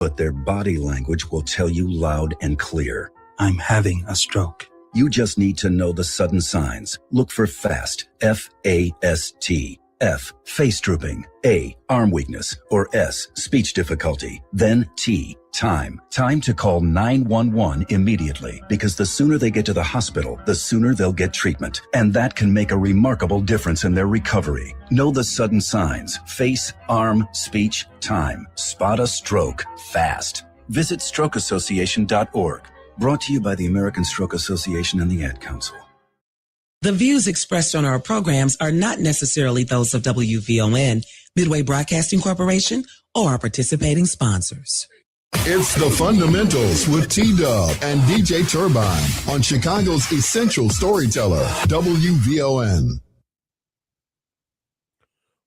but their body language will tell you loud and clear. I'm having a stroke. You just need to know the sudden signs. Look for FAST, F-A-S-T. F, face drooping. A, arm weakness. Or S, speech difficulty. Then T, time. Time to call 911 immediately, because the sooner they get to the hospital, the sooner they'll get treatment. And that can make a remarkable difference in their recovery. Know the sudden signs. Face, arm, speech, time. Spot a stroke fast. Visit strokeassociation.org. Brought to you by the American Stroke Association and the Ad Council. The views expressed on our programs are not necessarily those of WVON, Midway Broadcasting Corporation, or our participating sponsors. It's The Fundamentals with T-Dub and DJ Turbine on Chicago's Essential Storyteller, WVON.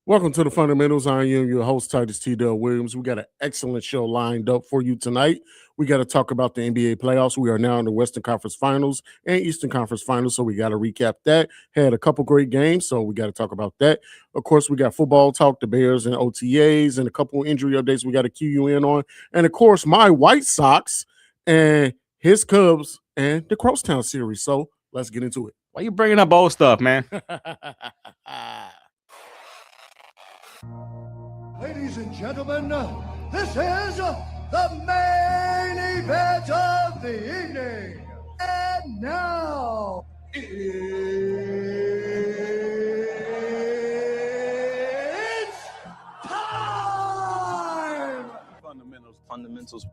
Welcome to The Fundamentals. I am your host, Titus T-Dub Williams. We got an excellent show lined up for you tonight. We got to talk about the NBA playoffs. We are now in the Western Conference Finals and Eastern Conference Finals, so we got to recap that. Had a couple great games, so we got to talk about that. Of course, we got football talk, the Bears and OTAs, and a couple injury updates we got to cue you in on. And, of course, my White Sox and his Cubs and the Crosstown series. So let's get into it. Why you bringing up old stuff, man? Ladies and gentlemen, this is the main event of the evening. And now, it's time!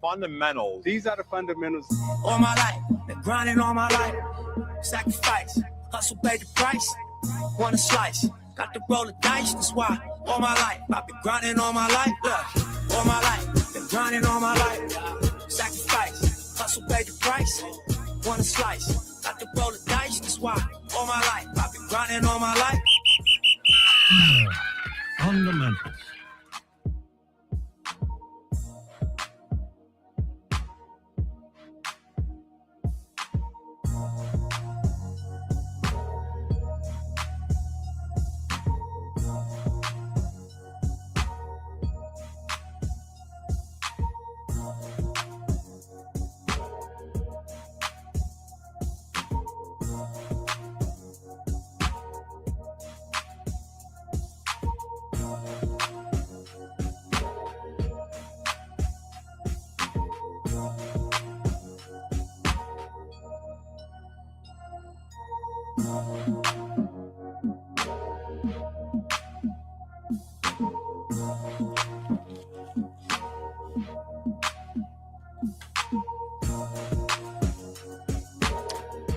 Fundamentals. These are the fundamentals. All my life, been grinding all my life. Sacrifice, hustle, pay the price. Want a slice, got to roll the dice. That's why all my life, I've been grinding all my life. Look, all my life, been grinding all my life. Sacrifice, hustle, pay the price. Want a slice, got to roll the dice. That's why all my life, I've been grinding all my life. Fundamentals.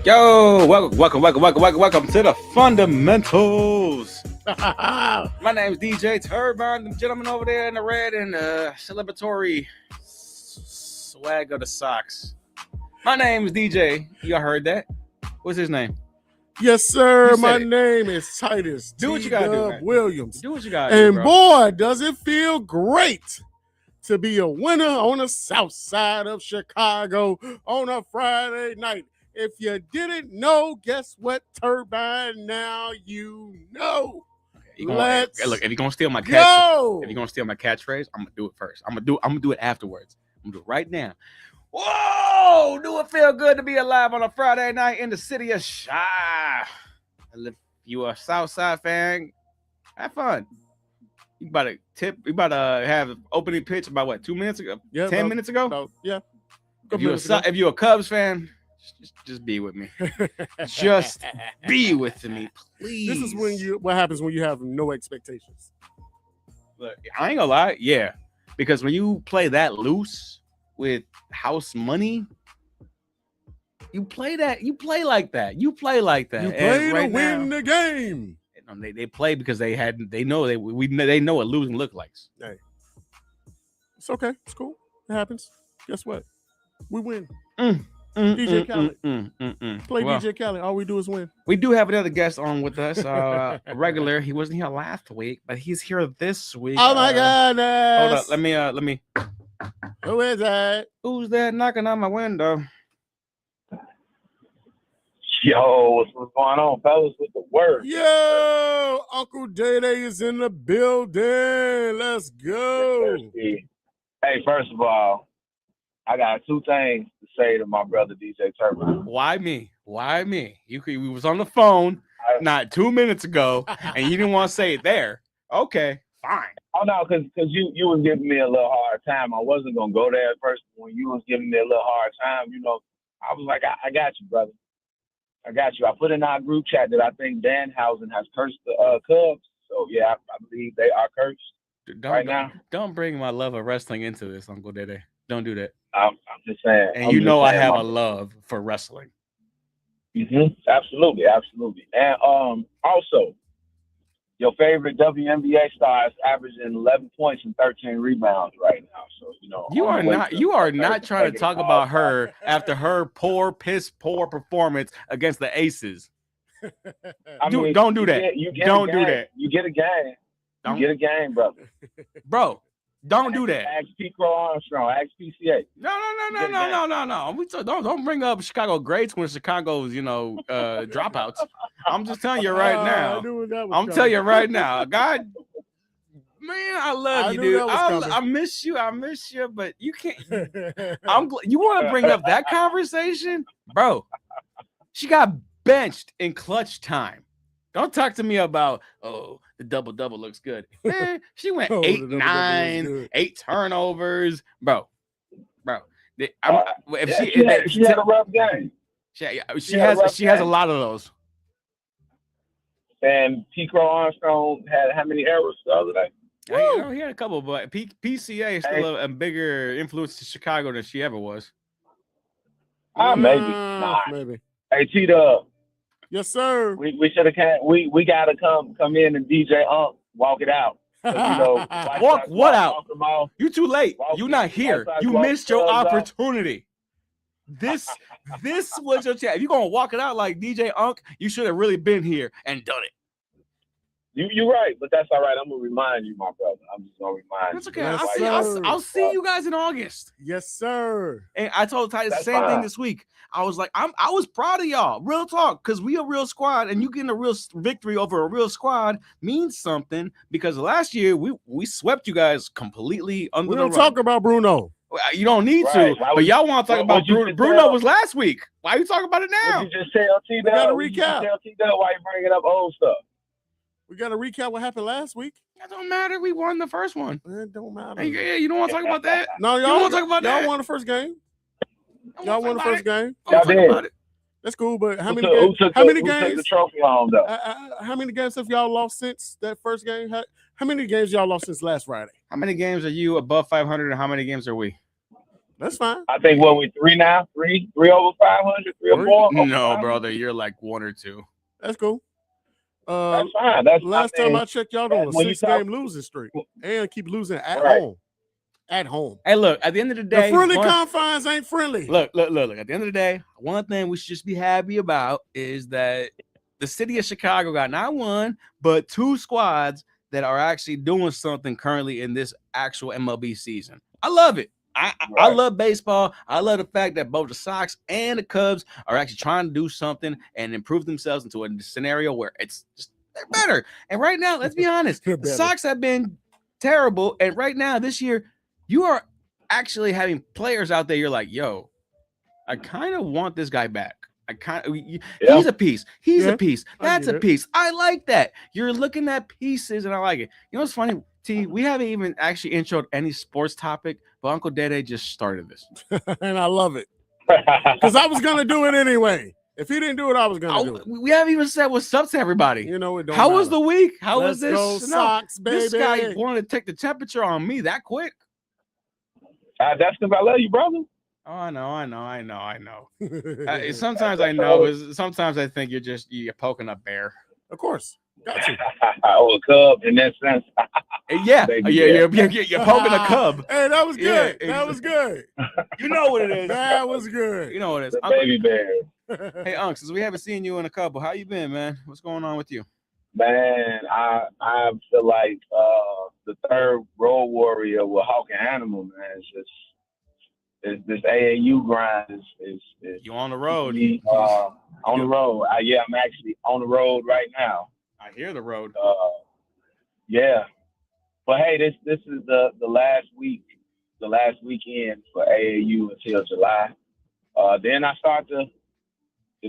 Yo, welcome to the Fundamentals. My name is DJ Turbine, the gentleman over there in the red and celebratory swag of the socks. My name is DJ. Y'all heard that? What's his name? Yes, sir. My name is Titus. Do what you gotta do, man. Williams. Do what you gotta do, and bro. boy, does it feel great to be a winner on the south side of Chicago on a Friday night. If you didn't know, guess what, Turbine? Now you know. Let's look. If you're gonna steal my catchphrase, I'm gonna do it first. I'm gonna do it afterwards. I'm gonna do it right now. Whoa! Do it feel good to be alive on a Friday night in the city of Chi? If you a Southside fan, have fun. You about to have an opening pitch about what? 2 minutes ago? Yeah, 10 minutes ago? Yeah. If you're a Cubs fan, just be with me. Just be with me, please. This is what happens when you have no expectations. Look, I ain't gonna lie, yeah, because when you play that loose with house money, you play like that. You play to win the game. They play because they know what losing look like. Hey, it's okay. It's cool. It happens. Guess what? We win. DJ Khaled. DJ Khaled. All we do is win. We do have another guest on with us, a regular. He wasn't here last week, but he's here this week. Oh my goodness! Hold up, let me. Who is that? Who's that knocking on my window? Yo, what's going on, fellas? With the word? Yo, Uncle Day Day is in the building. Let's go. Hey, first of all, I got two things to say to my brother DJ Turbo. Why me? Why me? We was on the phone not 2 minutes ago, and you didn't want to say it there. Okay, fine. Oh no, because you was giving me a little hard time. I wasn't gonna go there at first. When you was giving me a little hard time, I was like, I got you, brother. I got you. I put in our group chat that I think Danhausen has cursed the Cubs. So yeah, I believe they are cursed now. Don't bring my love of wrestling into this, Uncle Dede. Don't do that. I'm just saying. And I have a love for wrestling. Mm-hmm. Absolutely. And also, your favorite WNBA star is averaging 11 points and 13 rebounds right now. So you are not trying to talk about her after her poor performance against the Aces. Don't do that. Don't do that. You get a game. You get a game, brother. Bro. Don't do that. Ask Pico Armstrong. Ask PCA. No. Don't bring up Chicago greats when Chicago's dropouts. I'm just telling you right now. I'm telling you right now. God, man, I love you, dude. I miss you. But you can't. You want to bring up that conversation, bro? She got benched in clutch time. Don't talk to me about, the double-double looks good. Man, she went 8-9, 8 turnovers. Bro. She had a rough game. She has a lot of those. And Pico Armstrong had how many errors the other day? He had a couple, but PCA is still a bigger influence to Chicago than she ever was. Maybe. Hey, T-Dub. Yes, sir. We should have we gotta come in and DJ walk it out. Walk what out? You too late. You're not here. You missed your opportunity. This was your chance. If you're gonna walk it out like DJ Unk, you should have really been here and done it. You're right, but that's all right. I'm gonna remind you, my brother. I'm just gonna remind you. That's okay. Yes, I'll see you guys in August. Yes, sir. And I told Titus the same thing this week. I was like, I was proud of y'all. Real talk, because we a real squad, and you getting a real victory over a real squad means something. Because last year we swept you guys completely under the rug. We don't talk about Bruno. You don't need to, but y'all want to talk about Bruno. Bruno was last week. Why are you talking about it now? You just tell T-Dub. We got to recap. Tell T-Dub why you bringing up old stuff. We got to recap what happened last week. It don't matter. We won the first one. It don't matter. Yeah, you don't want to talk about that? No, y'all want to talk about that? Y'all won the first game. Y'all won the first game. Y'all did. That's cool, but how many games? How many games? Who took the trophy home, though? How many games have y'all lost since that first game? How many games y'all lost since last Friday? How many games are you above 500, and how many games are we? That's fine. I think we 3 now? 3 over 500, 3 or 4? No, brother, you're like 1 or 2. That's cool. That's fine. Last time I checked, y'all on a 6-game losing streak and keep losing at home. At home. Hey, look, at the end of the day, the friendly confines ain't friendly. Look. At the end of the day, one thing we should just be happy about is that the city of Chicago got not 1, but 2 squads that are actually doing something currently in this actual MLB season. I love it. I love baseball. I love the fact that both the Sox and the Cubs are actually trying to do something and improve themselves into a scenario where they're better. And right now, let's be honest, the Sox have been terrible. And right now, this year, you are actually having players out there. You're like, yo, I kind of want this guy back. He's a piece. He's a piece. That's a piece. I like that. You're looking at pieces, and I like it. You know what's funny? T, we haven't even actually introed any sports topic, but Uncle Dede just started this. And I love it. Because I was going to do it anyway. If he didn't do it, I was going to do it. We haven't even said what's up to everybody. You know, it don't How matter. was the week? How was this? Go Sox, baby. This guy wanted to take the temperature on me that quick. That's because I love you, brother. Oh, I know. Sometimes I know, but sometimes I think you're poking a bear. Of course. Got you. A cub in that sense. You're poking a cub. Hey, that was good. Yeah, that was good. You know what it is. That was good. You know what it is. The baby bear. Hey, Unc, since we haven't seen you in a couple, how you been, man? What's going on with you? Man, I feel like the third road warrior with Hawk and Animal, man. It's just this AAU grind is you on the road. On the road. I'm actually on the road right now. I hear the road. Yeah. But hey, this is the last week the last weekend for AAU until July. Then I start the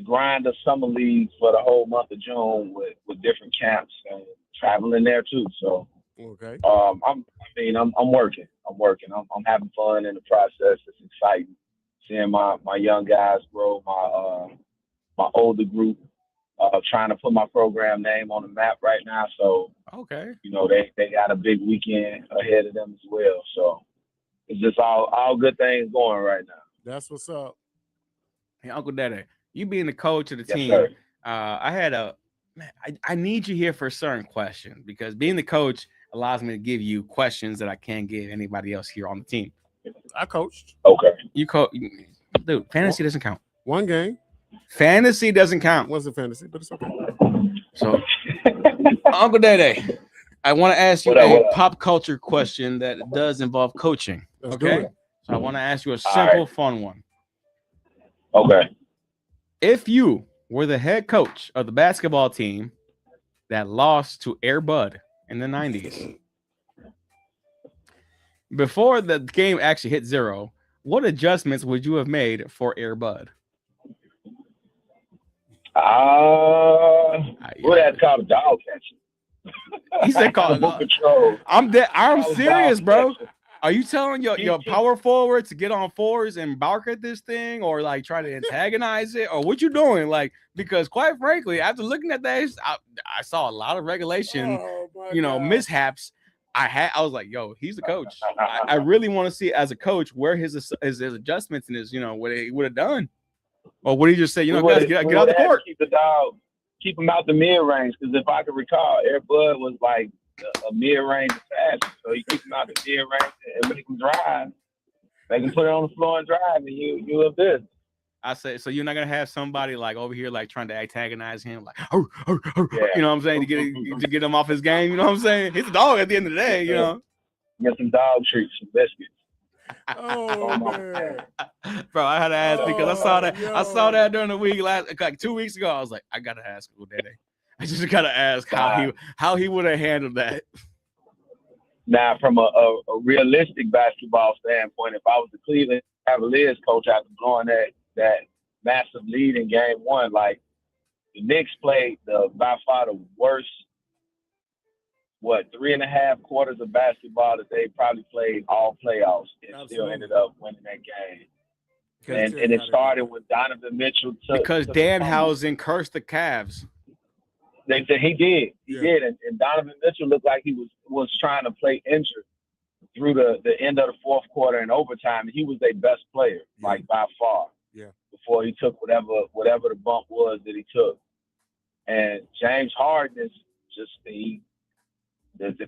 grind of summer leagues for the whole month of June with different camps and traveling there too. So okay, I'm working. I'm having fun in the process. It's exciting seeing my young guys grow. My older group trying to put my program name on the map right now. So okay, they got a big weekend ahead of them as well. So it's just all good things going right now. That's what's up. Hey, Uncle Daddy, you being the coach of the team, sir. I need you here for a certain question, because being the coach allows me to give you questions that I can't give anybody else here on the team. I coached. Okay. You coach, dude. Fantasy doesn't count. One game. Fantasy doesn't count. Wasn't fantasy, but it's okay. So, Uncle Dede, I want to ask you a pop culture question that does involve coaching. Okay. So I want to ask you a simple, fun one. Okay. If you were the head coach of the basketball team that lost to Air Bud in the 90s, before the game actually hit 0, what adjustments would you have made for Air Bud? What that's called a dog catcher. He said call control. I'm serious, bro. Are you telling your power forward to get on fours and bark at this thing, or like try to antagonize it, or what you doing? Like, because quite frankly, after looking at that, I saw a lot of regulation, mishaps. I was like, yo, he's the coach. I really want to see as a coach where his adjustments and his, what he would have done, or would he just say, guys, get out the court. Keep him out the mid range, because if I can recall, Air Bud was like a mid-range assassin. So you keep him out the mid-range and make him drive. They can put it on the floor and drive, and you have this. I say, so you're not gonna have somebody like over here like trying to antagonize him, like, you know what I'm saying, to get him off his game. You know what I'm saying? He's a dog at the end of the day. Get some dog treats, some biscuits. Oh man, bro, I had to ask because I saw that. I saw that during the week like 2 weeks ago. I was like, I gotta ask Uncle Dede. I just gotta ask how he would have handled that. Now, from a realistic basketball standpoint, if I was the Cleveland Cavaliers coach after blowing that massive lead in game 1, like the Knicks played by far the worst 3.5 quarters of basketball that they probably played all playoffs, and still ended up winning that game. And it started with Donovan Mitchell because Danhausen cursed the Cavs. They said he did. He did. And Donovan Mitchell looked like he was trying to play injured through the end of the fourth quarter and overtime. And he was their best player, like by far. Yeah. Before he took whatever the bump was that he took. And James Harden is just the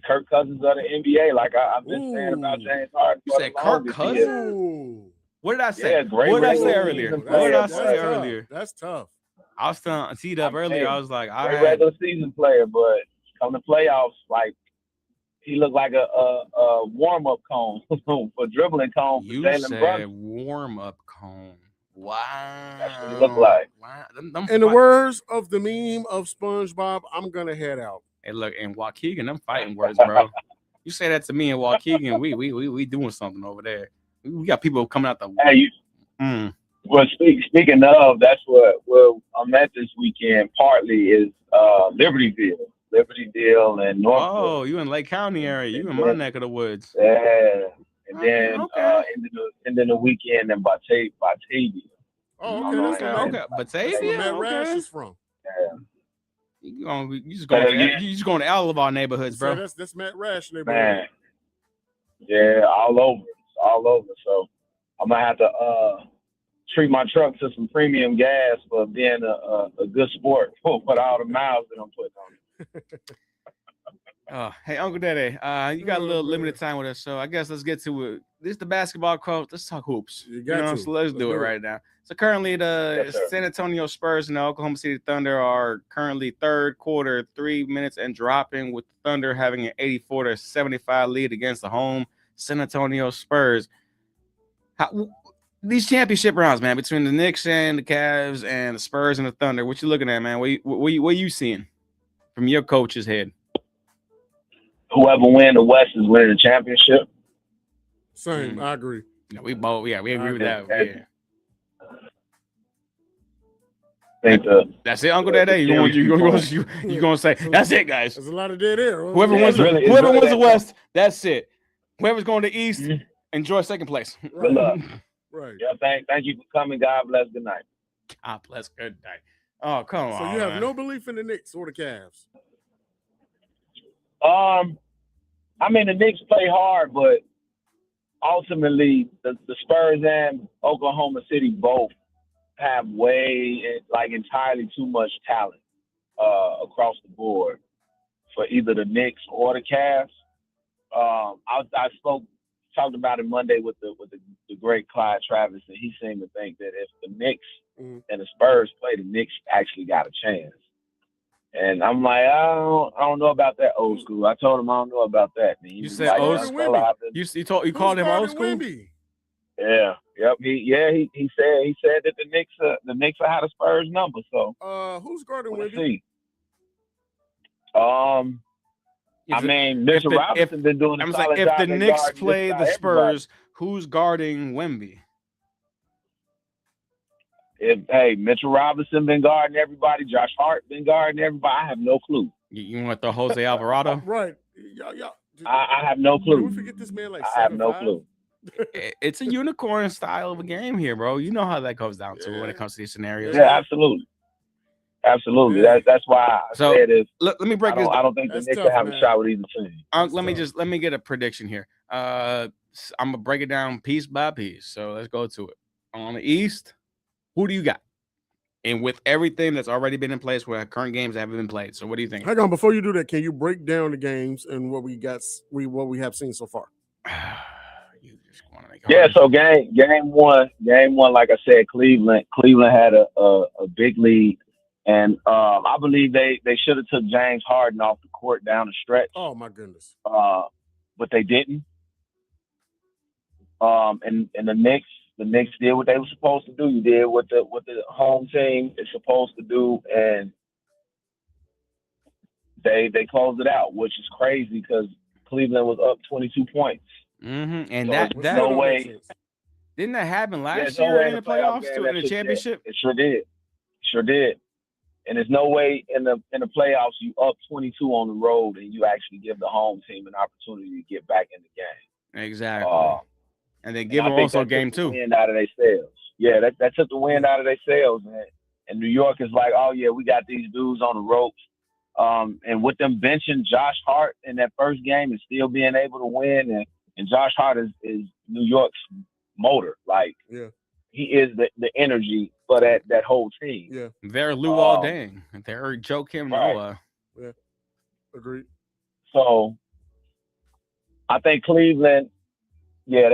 Kirk Cousins of the NBA. Like I've been saying about James Harden. You said Kirk Cousins? What did I say? Yeah, what did I say earlier? That's tough. I was telling T-Dub earlier, I was like, a regular season player, but come to playoffs, like he looked like a warm-up cone for dribbling cone for Jalen Brunson. Warm-up cone. Wow. That's what he looked like. Wow. In the words of the meme of SpongeBob, I'm gonna head out. Hey, look, and Waukegan, them fighting words, bro. You say that to me in Waukegan, we doing something over there. We got people coming out the. Hey, Well, speaking of, that's where I'm at this weekend. Partly is Libertyville, and Norfolk. Oh, you in Lake County area? You in my neck of the woods? Yeah, and then into the weekend in Batavia. Oh, okay. Batavia. That's where Matt Rash is from. Yeah. You just going to all of our neighborhoods, bro. So that's Matt Rash neighborhood. Man. Yeah, all over. So I'm gonna have to treat my truck to some premium gas for being a good sport with all the miles that I'm putting on it. Hey, Uncle Dede, you got a little limited time with us, so I guess let's get to it. This is the basketball coach. Let's talk hoops. So let's do it right now. So currently the San Antonio Spurs and the Oklahoma City Thunder are currently third quarter, 3 minutes and dropping, with the Thunder having an 84-75 lead against the home San Antonio Spurs. These championship rounds, man, between the Knicks and the Cavs and the Spurs and the Thunder, what you looking at, man? What you seeing from your coach's head? Whoever wins the West is winning the championship. Same. I agree. No, we both. Yeah, we agree with that. Yeah. That's it, Uncle Daddy. You gonna say that's it, guys? There's a lot of dead air. Whoever wins the West, that's it. Whoever's going to East, enjoy second place. Good luck. Right. Yeah. Thank you for coming. God bless. Good night. God bless. Good night. Oh, come on. So you have man. no belief in the Knicks or the Cavs? I mean, the Knicks play hard, but ultimately the Spurs and Oklahoma City both have entirely too much talent across the board for either the Knicks or the Cavs. I talked about it Monday with the great Clyde Travis, and he seemed to think that if the Knicks and the Spurs play, the Knicks actually got a chance. And I'm like, I don't know about that old school. I told him I don't know about that. And you said like, old school. You called him old school. Wemby? Yeah. Yep. He said that the Knicks will have the Spurs number. So who's guarding we'll Wemby? See. I mean, Mitchell Robinson been doing a solid job. If the Knicks play the Spurs, who's guarding Wemby? Mitchell Robinson been guarding everybody. Josh Hart been guarding everybody. I have no clue. You want the Jose Alvarado? Right. I have no clue. Did we forget this man? I have no clue. It's a unicorn style of a game here, bro. You know how that comes down to when it comes to these scenarios. Yeah, absolutely. Absolutely. Yeah. That's why I said it. Let me break this. I don't think the Knicks will have a shot with either team. Let me get a prediction here. I'm gonna break it down piece by piece. So let's go to it. On the East, who do you got? And with everything that's already been in place, where current games haven't been played. So what do you think? Hang on, before you do that, can you break down the games and what we have seen so far? So game one, like I said, Cleveland had a big lead. And I believe they should have took James Harden off the court down the stretch. Oh my goodness! But they didn't. And the Knicks did what they were supposed to do. You did what the home team is supposed to do, and they closed it out, which is crazy because Cleveland was up 22 points. And so that no way. Didn't that happen last year in the playoffs too, in the championship? It sure did. And there's no way in the playoffs you up 22 on the road and you actually give the home team an opportunity to get back in the game. Exactly. And they give them also game two. Wind out of their sails. Yeah, that took the wind out of their sails, man. And New York is like, oh yeah, we got these dudes on the ropes. And with them benching Josh Hart in that first game and still being able to win, and Josh Hart is New York's motor. Like, he is the energy for that whole team. Yeah, they're Luol Deng. They're Joakim Noah. Yeah, agreed. So I think Cleveland. Yeah,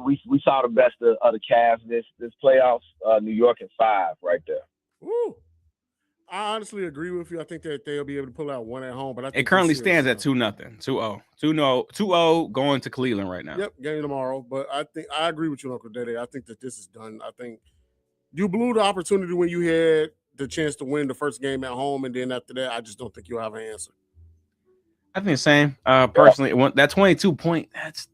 we saw the best of the Cavs this playoffs. New York at 5 right there. Woo. I honestly agree with you. I think that they'll be able to pull out one at home, but I think it currently stands at 2-0, 2-0, 2-0 going to Cleveland right now. Yep, game tomorrow. But I think I agree with you, Uncle Dede. I think that this is done. I think you blew the opportunity when you had the chance to win the first game at home, and then after that, I just don't think you'll have an answer. I think the same. Personally, that 22-point, that's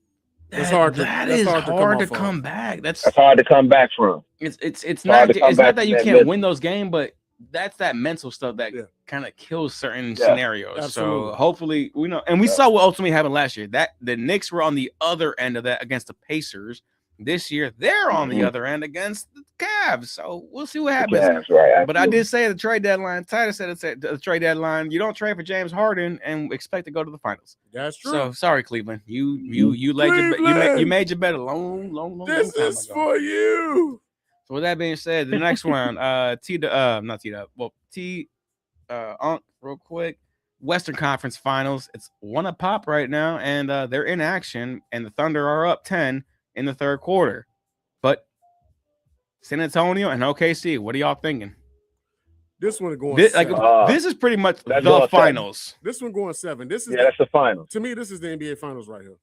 hard to come back. That's hard to come back from. It's not that you can't win those games, but that's that mental stuff that kind of kills certain scenarios. Absolutely. So hopefully we know, and we saw what ultimately happened last year. That the Knicks were on the other end of that against the Pacers. This year they're on the other end against the Cavs. So we'll see what happens. Cavs, right, but I did say at the trade deadline, Titus said at the trade deadline, you don't trade for James Harden and expect to go to the finals. That's true. So sorry, Cleveland. You made your bet a long this time is ago. for you. So with that being said, the next one, real quick. Western Conference Finals. It's 1 a pop right now, and they're in action, and the Thunder are up 10 in the third quarter. But San Antonio and OKC, what are y'all thinking? This one going this is pretty much the finals. 7. This one going 7. This is that's the final. To me, this is the NBA Finals right here.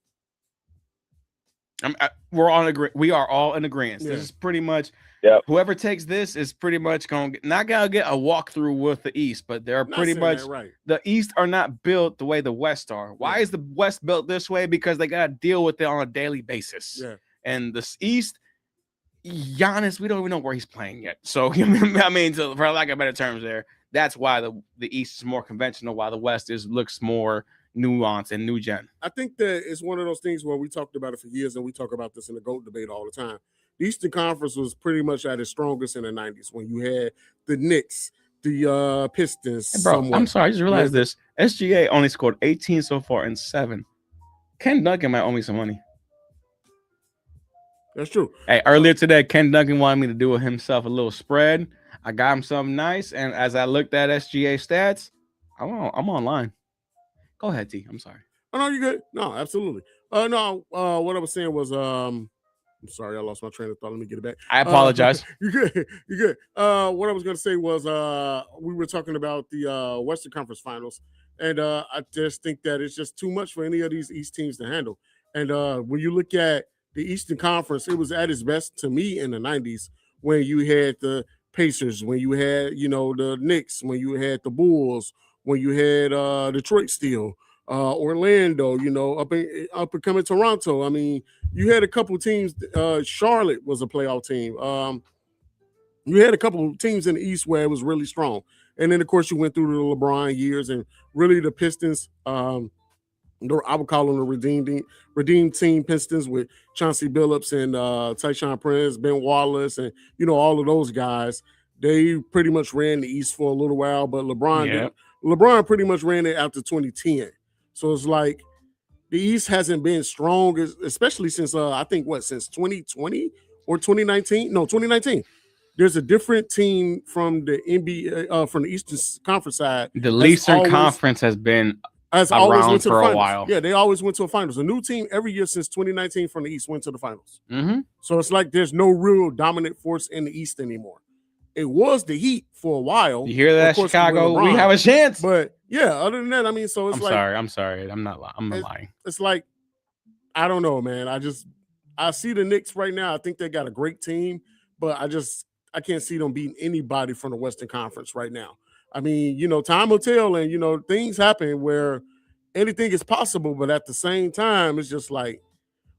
We're all in agree. We are all in agreement. Yeah. This is pretty much Yep. whoever takes this is pretty much not gonna get a walkthrough with the East, but they're Not pretty saying much that right. the East are not built the way the West are. Why is the West built this way? Because they gotta deal with it on a daily basis. Yeah. And the East, Giannis, we don't even know where he's playing yet. So I mean, so for lack of better terms, that's why the East is more conventional, while the West looks more nuanced and new gen. I think that it's one of those things where we talked about it for years, and we talk about this in the GOAT debate all the time. The Eastern Conference was pretty much at its strongest in the 90s when you had the Knicks, the Pistons. Hey, bro, somewhat. I'm sorry, I just realized this. SGA only scored 18 so far in 7. Ken Duncan might owe me some money. That's true. Hey, earlier today, Ken Duncan wanted me to do himself a little spread. I got him something nice, and as I looked at SGA stats, I'm online. Go ahead, T. I'm sorry. Oh, no, you good? No, absolutely. No, what I was saying was, I'm sorry, I lost my train of thought. Let me get it back. I apologize. You're good. You're good. What I was going to say was, we were talking about the Western Conference Finals, and I just think that it's just too much for any of these East teams to handle. And when you look at the Eastern Conference, it was at its best to me in the 90s when you had the Pacers, when you had, the Knicks, when you had the Bulls, when you had Detroit Steel, Orlando, up and coming Toronto. I mean, you had a couple teams. Charlotte was a playoff team. You had a couple teams in the East where it was really strong. And then, of course, you went through the LeBron years, and really the Pistons, I would call them the redeemed team Pistons with Chauncey Billups and Tyshawn Prince, Ben Wallace, and, all of those guys. They pretty much ran the East for a little while, but LeBron pretty much ran it after 2010. So it's like the East hasn't been strong, especially since since 2020 or 2019? No, 2019. There's a different team from the NBA, from the Eastern Conference side. The Eastern Conference has been around for a while. Yeah, they always went to a finals. A new team every year since 2019 from the East went to the finals. Mm-hmm. So it's like there's no real dominant force in the East anymore. It was the Heat for a while. You hear that, Chicago? We have a chance. But yeah, other than that, I mean, so it's I'm sorry. I'm not lying. It's like, I don't know, man. I see the Knicks right now. I think they got a great team, but I can't see them beating anybody from the Western Conference right now. I mean, time will tell, and things happen where anything is possible, but at the same time, it's just like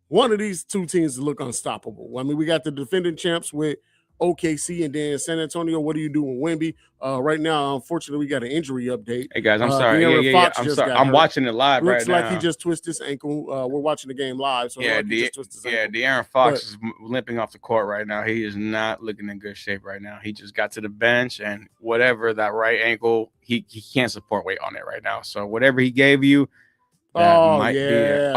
one of these two teams look unstoppable. I mean, we got the defending champs with OKC and then San Antonio. What do you do with Wemby? Right now, unfortunately, we got an injury update. Hey guys, I'm sorry. I'm sorry. I'm watching it live right now. Looks like he just twisted his ankle. We're watching the game live. So De'Aaron Fox is limping off the court right now. He is not looking in good shape right now. He just got to the bench, and whatever that right ankle, he can't support weight on it right now. So whatever he gave you, might be.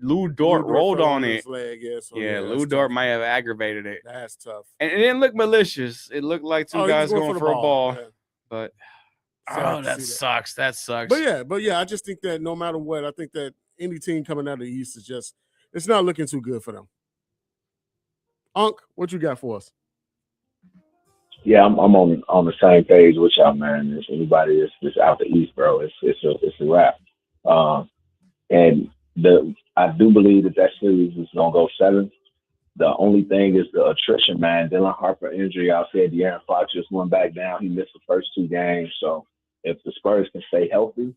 Lou Dort rolled on it. Lou Dort might have aggravated it. That's tough. And it didn't look malicious. It looked like two guys going for a ball. Yeah. But that sucks. That sucks. But yeah, I just think that no matter what, I think that any team coming out of the East is it's not looking too good for them. Unc, what you got for us? Yeah, I'm on the same page with y'all, man. If anybody is out the East, bro, it's a wrap. And I do believe that series is gonna go 7. The only thing is the attrition, man. Dylan Harper injury. I said De'Aaron Fox just went back down. He missed the first 2 games. So if the Spurs can stay healthy,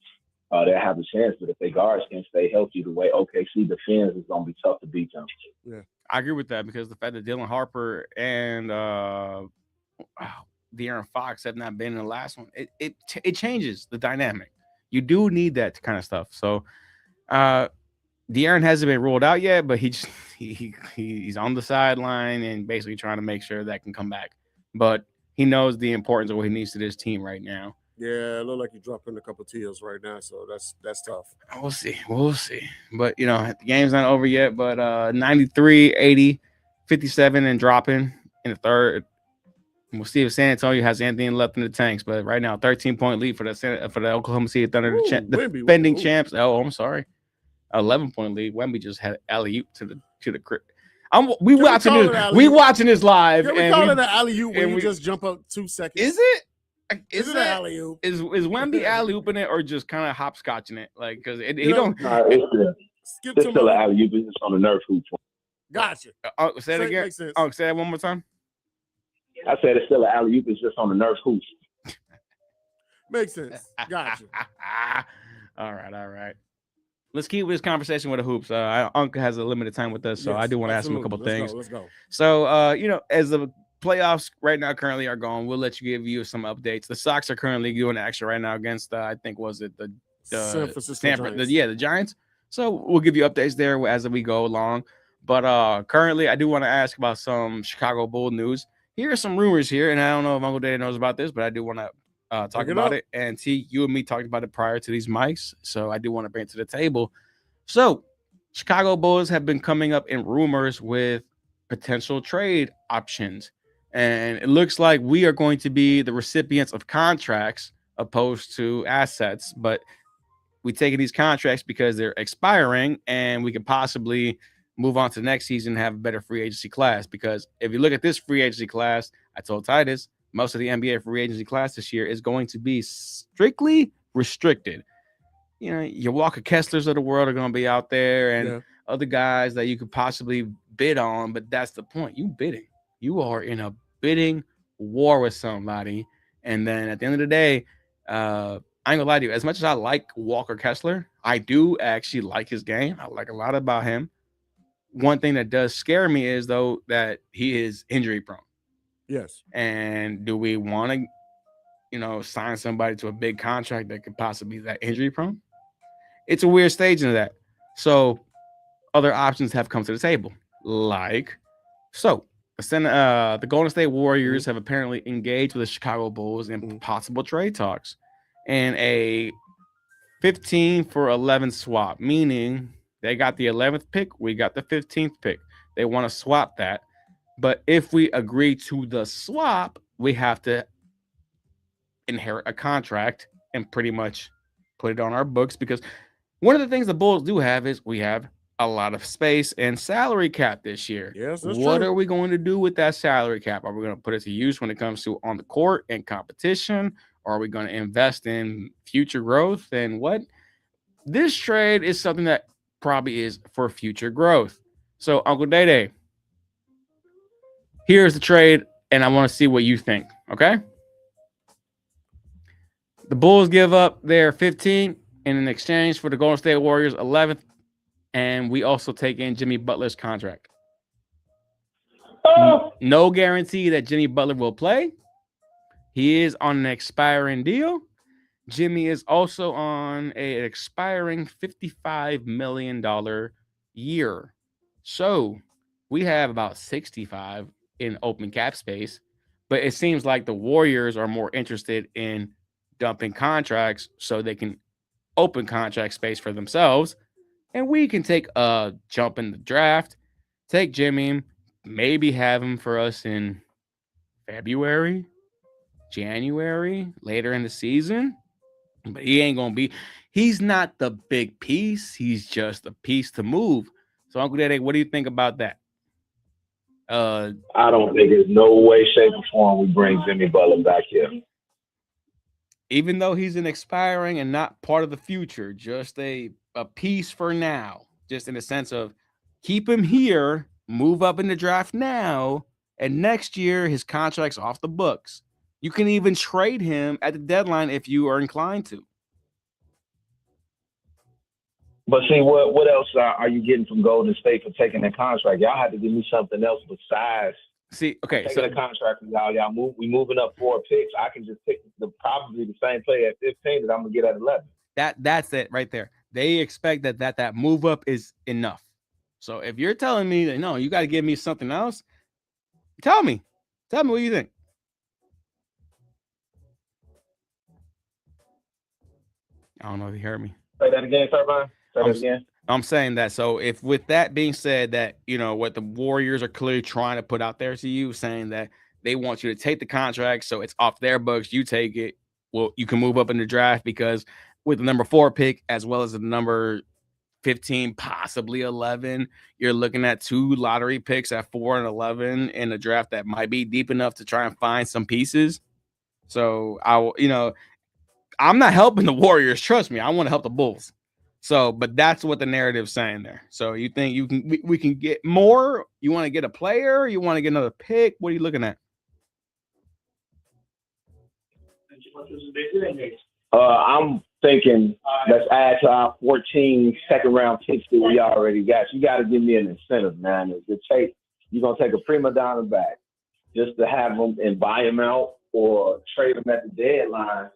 they'll have a chance. But if their guards can stay healthy, the way OKC defends, it's gonna be tough to beat them. Yeah, I agree with that because the fact that Dylan Harper and De'Aaron Fox have not been in the last one, it changes the dynamic. You do need that kind of stuff. So. De'Aaron hasn't been ruled out yet, but he's on the sideline and basically trying to make sure that can come back. But he knows the importance of what he needs to this team right now. Yeah, it looked like he dropped in a couple of tears right now, so that's tough. We'll see. But the game's not over yet. But 93, 80, 57, and dropping in the third. We'll see if San Antonio has anything left in the tanks. But right now, 13-point lead for the Oklahoma City Thunder, the defending champs. Oh, I'm sorry. 11-point lead. Wemby just had alley-oop to the crib. We watching this live. Can we call it an alley-oop when you just jump up 2 seconds? Is it? Is it an alley-oop? Is Wemby alley-ooping it or just kind of hopscotching it? Like because he don't. skip This to still an my. alley-oop. It's just on the Nerf hoop. Gotcha. Say it again. Makes sense. Say that one more time. I said it's still an alley-oop. It's just on the Nerf hoop. Makes sense. Gotcha. All right. Let's keep this conversation with the hoops. Uncle has a limited time with us, so I do want to ask him a couple things. Let's go. So, as the playoffs right now currently are going, we'll let you give you some updates. The Sox are currently doing action right now against, I think, was it the San Francisco Giants. the Giants. So we'll give you updates there as we go along. But currently, I do want to ask about some Chicago Bull news. Here are some rumors here, and I don't know if Uncle Dave knows about this, but I do want to talk about it. And T, you and me talked about it prior to these mics, so I do want to bring it to the table. So Chicago Bulls have been coming up in rumors with potential trade options, and it looks like we are going to be the recipients of contracts opposed to assets. But we taking these contracts because they're expiring, and we could possibly move on to the next season and have a better free agency class. Because if you look at this free agency class, I told Titus, most of the NBA free agency class this year is going to be strictly restricted. You know, your Walker Kesslers of the world are going to be out there, and other guys that you could possibly bid on. But that's the point. You bidding. You are in a bidding war with somebody. And then at the end of the day, I ain't gonna lie to you. As much as I like Walker Kessler, I do actually like his game. I like a lot about him. One thing that does scare me is, though, that he is injury prone. Yes. And do we want to, sign somebody to a big contract that could possibly be that injury prone? It's a weird stage into that. So other options have come to the table. The Golden State Warriors have apparently engaged with the Chicago Bulls in possible trade talks and a 15 for 11 swap, meaning they got the 11th pick, we got the 15th pick. They want to swap that. But if we agree to the swap, we have to inherit a contract and pretty much put it on our books, because one of the things the Bulls do have is we have a lot of space and salary cap this year. Yes, that's what true. are we going to do with that salary cap? Are we going to put it to use when it comes to on the court and competition? Or are we going to invest in future growth? And what? This trade is something that probably is for future growth. So, Uncle Day, here's the trade, and I want to see what you think, okay? The Bulls give up their 15 in exchange for the Golden State Warriors 11th, and we also take in Jimmy Butler's contract. No guarantee that Jimmy Butler will play. He is on an expiring deal. Jimmy is also on an expiring $55 million year. So we have about 65 in open cap space, but it seems like the Warriors are more interested in dumping contracts so they can open contract space for themselves. And we can take a jump in the draft, take Jimmy, maybe have him for us in February, January, later in the season. But he ain't going to be, he's not the big piece. He's just a piece to move. So, Uncle Dede, what do you think about that? I don't think there's no way, shape, or form we bring Jimmy Butler back here. Even though he's an expiring and not part of the future, just a piece for now, just in the sense of keep him here, move up in the draft now, and next year his contract's off the books. You can even trade him at the deadline if you are inclined to. But see, what else are you getting from Golden State for taking that contract? Y'all had to give me something else besides taking a contract with y'all. We moving up 4 picks. I can just pick probably the same player at 15 that I'm gonna get at 11. That's it right there. They expect that move up is enough. So if you're telling me that no, you got to give me something else, tell me what you think. I don't know if you heard me. Say that again, Turbine. Say that again. I'm saying that. So if with that being said, that, what the Warriors are clearly trying to put out there to you, saying that they want you to take the contract, so it's off their books, you take it. Well, you can move up in the draft because with the number 4 pick, as well as the number 15, possibly 11, you're looking at 2 lottery picks at 4 and 11 in a draft that might be deep enough to try and find some pieces. So I'm not helping the Warriors. Trust me. I want to help the Bulls. So, but that's what the narrative's saying there. So you think we can get more? You want to get a player? You want to get another pick? What are you looking at? I'm thinking let's add to our 14 second-round picks that we already got. You got to give me an incentive, man. You're going to take a prima donna back just to have them and buy them out or trade them at the deadline.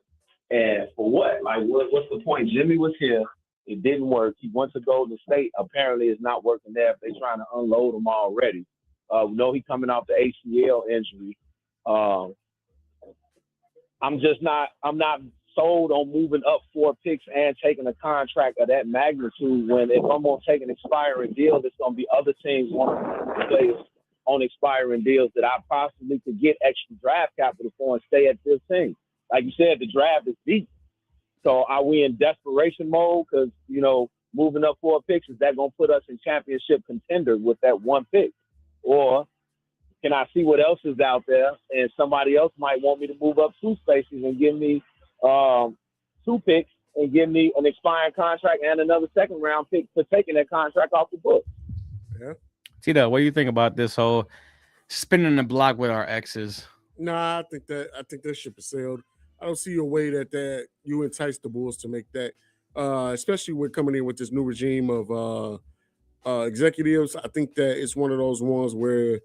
And for what? Like, what's the point? Jimmy was here. It didn't work. He went to Golden State. Apparently, it's not working there. They're trying to unload him already. We know he's coming off the ACL injury. I'm not sold on moving up 4 picks and taking a contract of that magnitude when if I'm going to take an expiring deal, there's going to be other teams wanting players on expiring deals that I possibly could get extra draft capital for and stay at 15. Like you said, the draft is deep. So are we in desperation mode? Because, moving up 4 picks, is that going to put us in championship contender with that 1 pick? Or can I see what else is out there and somebody else might want me to move up 2 spaces and give me 2 picks and give me an expiring contract and another second-round pick for taking that contract off the book? Yeah. Tito, what do you think about this whole spinning the block with our exes? Nah, I think that ship is sailed. I don't see a way that you entice the Bulls to make that, especially with coming in with this new regime of executives. I think that it's one of those ones where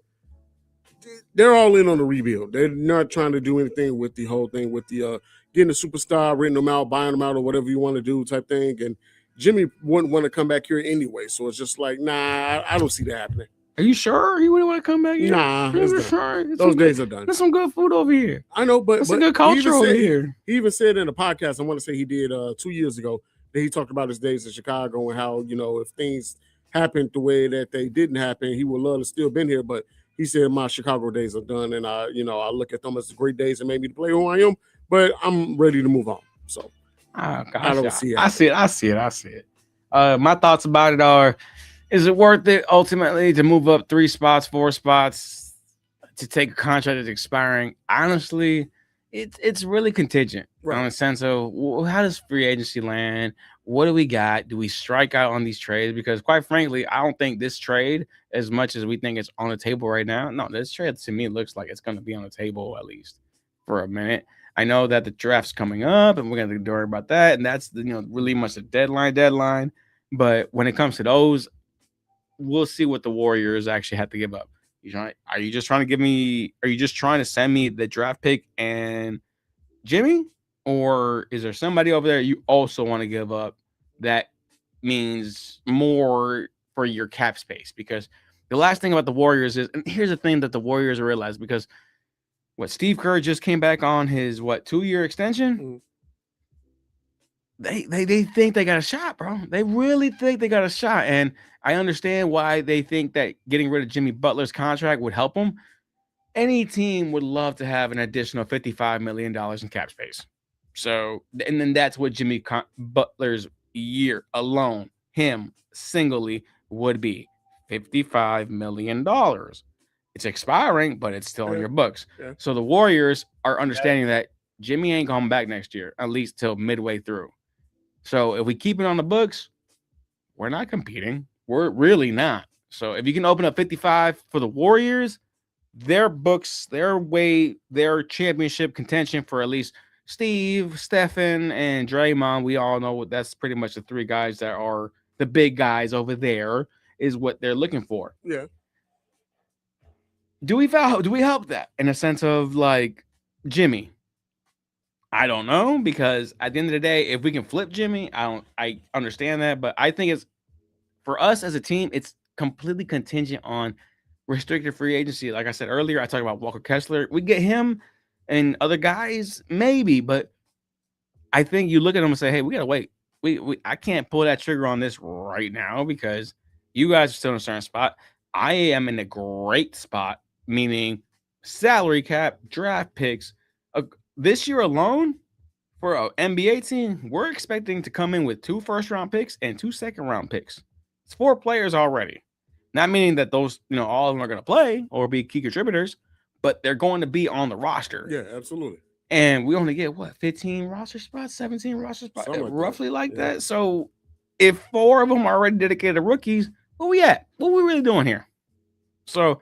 they're all in on the rebuild. They're not trying to do anything with the whole thing with the getting a superstar, renting them out, buying them out, or whatever you want to do type thing. And Jimmy wouldn't want to come back here anyway. So it's just like, nah, I don't see that happening. Are you sure he wouldn't want to come back here? Nah, sure. Those days are done. There's some good food over here. I know, but some good culture over here. He even said in a podcast, I want to say he did 2 years ago, that he talked about his days in Chicago and how, if things happened the way that they didn't happen, he would love to still been here. But he said my Chicago days are done, and I look at them as the great days that made me to play who I am. But I'm ready to move on. So I don't see it. I see it. My thoughts about it are: is it worth it ultimately to move up 3 spots, 4 spots to take a contract that's expiring? Honestly, it's really contingent on the sense of how does free agency land? What do we got? Do we strike out on these trades? Because quite frankly, I don't think this trade, as much as we think it's on the table right now, no, this trade to me looks like it's going to be on the table at least for a minute. I know that the draft's coming up and we're going to worry about that. And that's really much a deadline. But when it comes to those, we'll see what the Warriors actually have to give up. Are you just trying to send me the draft pick and Jimmy? Or is there somebody over there you also want to give up that means more for your cap space? Because the last thing about the Warriors is, and here's the thing that the Warriors realize, because Steve Kerr just came back on his 2-year extension. They think they got a shot, bro. They really think they got a shot. And I understand why they think that getting rid of Jimmy Butler's contract would help them. Any team would love to have an additional $55 million in cap space. So, and then that's what Jimmy Butler's year alone, him singly, would be $55 million. It's expiring, but it's still in your books. Yeah. So the Warriors are understanding that Jimmy ain't coming back next year, at least till midway through. So if we keep it on the books, we're not competing. We're really not. So if you can open up 55 for the Warriors, their books, their championship contention for at least Steve, Stephen, and Draymond, we all know that's pretty much the 3 guys that are the big guys over there is what they're looking for. Yeah. Do we help that in a sense of like Jimmy? I don't know, because at the end of the day, if we can flip Jimmy, I understand that, but I think it's for us as a team, it's completely contingent on restricted free agency. Like I said earlier, I talked about Walker Kessler. We get him and other guys, maybe, but I think you look at them and say, hey, we gotta wait. I can't pull that trigger on this right now because you guys are still in a certain spot. I am in a great spot, meaning salary cap, draft picks. This year alone, for an NBA team, we're expecting to come in with 2 first-round picks and 2 second-round picks. It's 4 players already. Not meaning that those, all of them are going to play or be key contributors, but they're going to be on the roster. Yeah, absolutely. And we only get 15 roster spots, 17 roster spots, roughly like that. So if 4 of them are already dedicated rookies, where we at? What we really doing here? So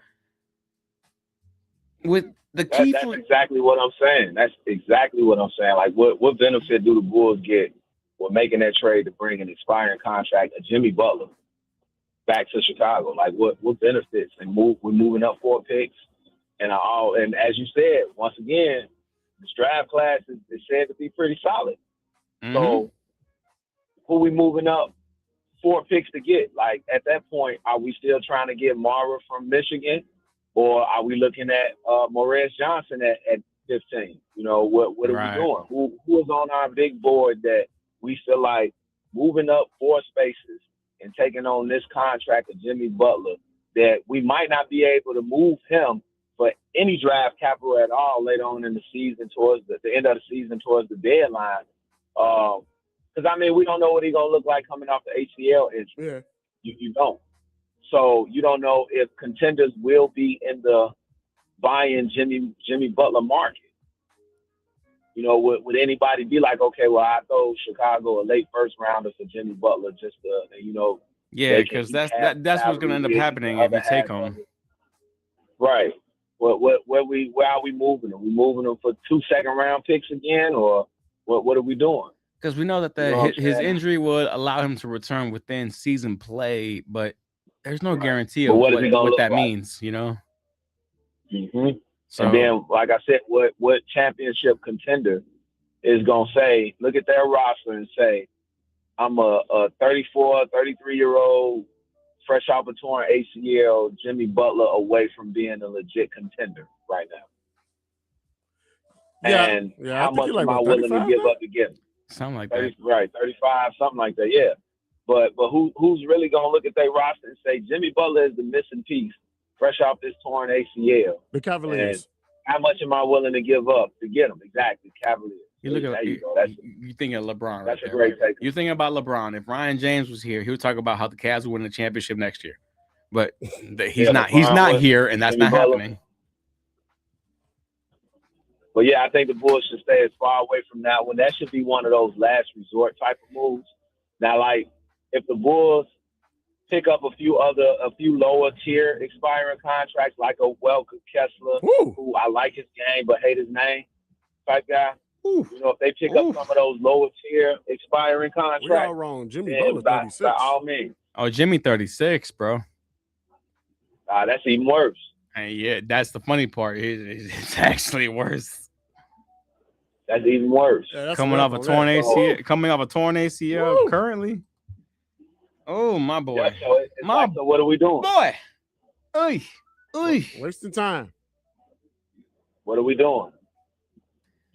with the key, that's exactly what I'm saying. That's exactly what I'm saying. Like, what benefit do the Bulls get with making that trade to bring an expiring contract of Jimmy Butler back to Chicago? Like, what benefits? And we're moving up 4 picks, and as you said, once again, this draft class is said to be pretty solid. Mm-hmm. So, who we moving up 4 picks to get? Like, at that point, are we still trying to get Mara from Michigan? Or are we looking at Morris Johnson at 15? You know, what are we doing? Who is on our big board that we feel like moving up 4 spaces and taking on this contract of Jimmy Butler that we might not be able to move him for any draft capital at all later on in the season, towards the end of the season, towards the deadline? Because, I mean, we don't know what he's going to look like coming off the ACL injury. Yeah. You don't. So you don't know if contenders will be in the buying Jimmy Butler market. You know, would anybody be like, okay, well, I throw Chicago a late first rounder for Jimmy Butler just to, you know? Yeah, because that's what's going to end up happening if you take him. Right. Where are we moving them? Are we moving them for 2 second-round picks again, or what are we doing? Because we know that his injury would allow him to return within season play, but there's no guarantee of what that means, you know? Mm-hmm. So, and then, like I said, what championship contender is going to say, look at their roster and say, I'm a 34, 33-year-old, fresh off a torn ACL, Jimmy Butler away from being a legit contender right now. Yeah, and how I much like am I willing to give up to get him? Something like 30, that. Right, 35, something like that, yeah. But who's really going to look at their roster and say, Jimmy Butler is the missing piece, fresh off this torn ACL? The Cavaliers. And how much am I willing to give up to get him? Exactly, Cavaliers. You look at you think of LeBron. That's right a great take. You think about LeBron. If Ryan James was here, he would talk about how the Cavs will win the championship next year. But he's not. He's not here, and that's not happening. But yeah, I think the Bulls should stay as far away from that one. That should be one of those last resort type of moves. Now, like, if the Bulls pick up a few lower tier expiring contracts, like a Welker Kessler, who I like his game but hate his name type guy. You know, if they pick up some of those lower tier expiring contracts, we all wrong. Jimmy Butler 36. By all means. Oh, Jimmy 36, bro. That's even worse. And yeah, that's the funny part. It's actually worse. That's even worse. Yeah, coming off a torn ACL currently. Oh, my boy. Yeah, so so what are we doing? Boy. Wasting time. What are we doing?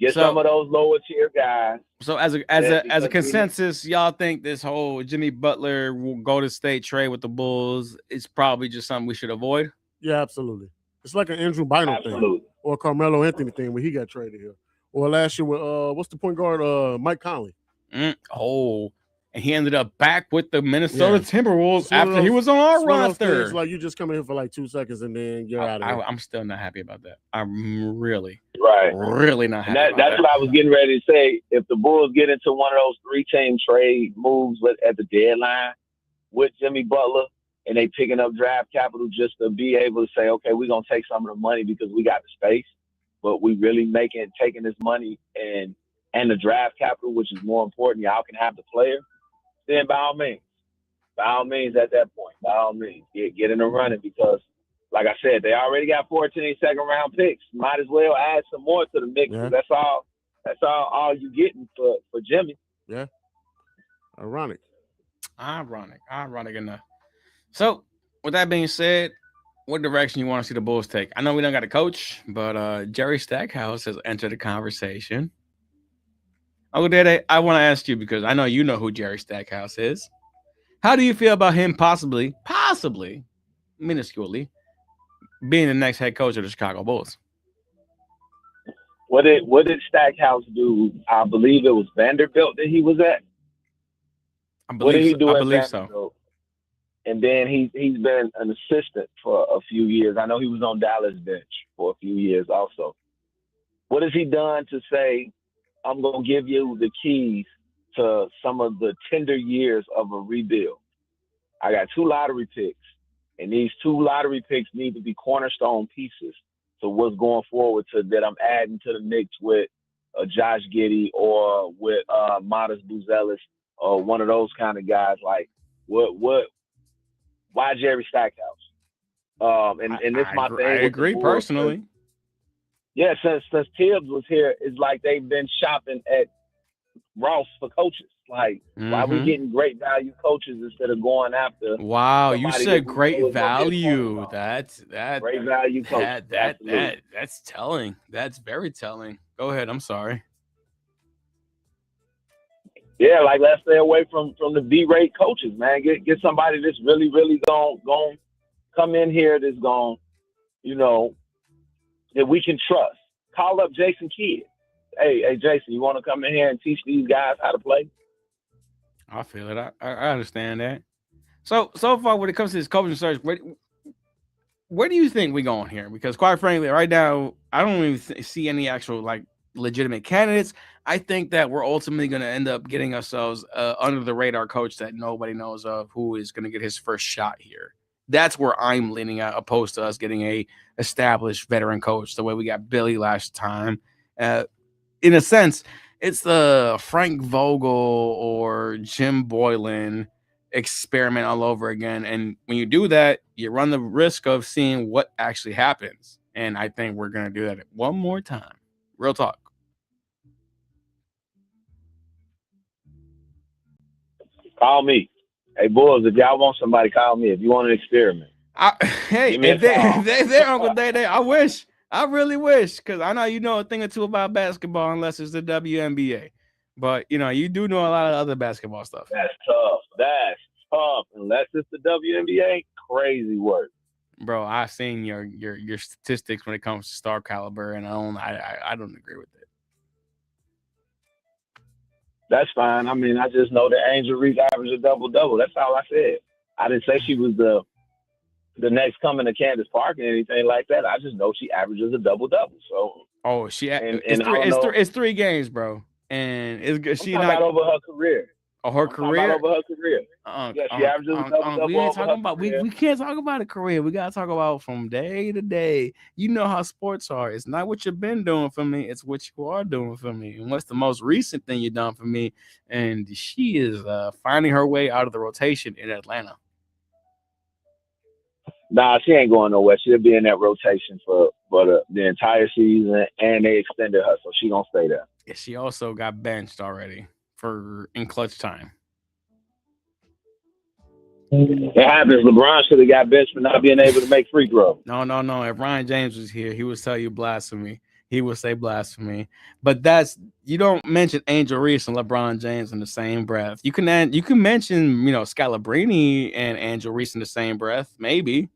Get some of those lower tier guys. So as a consensus, y'all think this whole Jimmy Butler will go to state trade with the Bulls is probably just something we should avoid? Yeah, absolutely. It's like an Andrew Bynum thing or a Carmelo Anthony thing when he got traded here. Or last year with what's the point guard? Mike Conley. And he ended up back with the Minnesota Timberwolves after he was on our roster. Like you just come in here for like 2 seconds and then you're out of here. I'm still not happy about that. I'm really not happy. That's what I was getting ready to say. If the Bulls get into one of those 3-team trade moves at the deadline with Jimmy Butler, and they picking up draft capital just to be able to say, okay, we're gonna take some of the money because we got the space, but we really taking this money and the draft capital, which is more important. Y'all can have the player. Then by all means at that point, by all means, get in the running because, like I said, they already got 14 second-round picks. Might as well add some more to the mix. Yeah. That's all you getting for Jimmy. Yeah. Ironic enough. So, with that being said, what direction you want to see the Bulls take? I know we don't got a coach, but Jerry Stackhouse has entered the conversation. Uncle Dede, I want to ask you because I know you know who Jerry Stackhouse is. How do you feel about him possibly, minusculely, being the next head coach of the Chicago Bulls? What did Stackhouse do? I believe it was Vanderbilt that he was at. What did he do at Vanderbilt? So. And then he's been an assistant for a few years. I know he was on Dallas bench for a few years also. What has he done to say, I'm going to give you the keys to some of the tender years of a rebuild. I got 2 lottery picks, and these 2 lottery picks need to be cornerstone pieces to what's going forward to that I'm adding to the mix with Josh Giddey or with Modest Buzelis or one of those kind of guys. Like, why Jerry Stackhouse? And this is my thing. I agree personally. Yeah, since Tibbs was here, it's like they've been shopping at Ross for coaches. Like, why we getting great value coaches instead of going after? Wow, you said great value. That's great value coach. That's telling. That's very telling. Go ahead. I'm sorry. Yeah, like let's stay away from the B-rate coaches, man. Get somebody that's really going come in here that's going, that we can trust. Call up Jason Kidd. Hey, Jason, you want to come in here and teach these guys how to play? I feel it. I understand that. So far, when it comes to this coaching search, where do you think we're going here? Because quite frankly, right now, I don't even see any actual legitimate candidates. I think that we're ultimately going to end up getting ourselves under the radar coach that nobody knows of who is going to get his first shot here. That's where I'm leaning at, opposed to us getting a established veteran coach the way we got Billy last time. In a sense, it's the Frank Vogel or Jim Boylan experiment all over again. And when you do that, you run the risk of seeing what actually happens. And I think we're going to do that one more time. Real talk. Call me. Hey, Bulls, if y'all want somebody, call me. If you want an experiment. If they're Uncle Day, I wish. I really wish, because I know you know a thing or two about basketball, unless it's the WNBA. But, you do know a lot of other basketball stuff. That's tough. Unless it's the WNBA, crazy work. Bro, I've seen your statistics when it comes to star caliber, and I don't agree with it. That's fine. I mean, I just know that Angel Reese averaged a double-double. That's all I said. I didn't say she was the next coming to Candace Park and anything like that. I just know she averages a double-double. So, it's 3 games, bro, and it's she not over her career. Oh, her career. Over her career. She averages a double-double. We ain't talking about we can't talk about a career. We gotta talk about from day to day. You know how sports are. It's not what you've been doing for me. It's what you are doing for me. And what's the most recent thing you've done for me? And she is finding her way out of the rotation in Atlanta. Nah, she ain't going nowhere. She'll be in that rotation for the entire season, and they extended her, so she gonna stay there. Yeah, she also got benched already in clutch time. It happens. LeBron should have got benched for not being able to make free throws. No. If Ryan James was here, he would tell you blasphemy. He would say blasphemy. But you don't mention Angel Reese and LeBron James in the same breath. You can mention Scalabrine and Angel Reese in the same breath, maybe.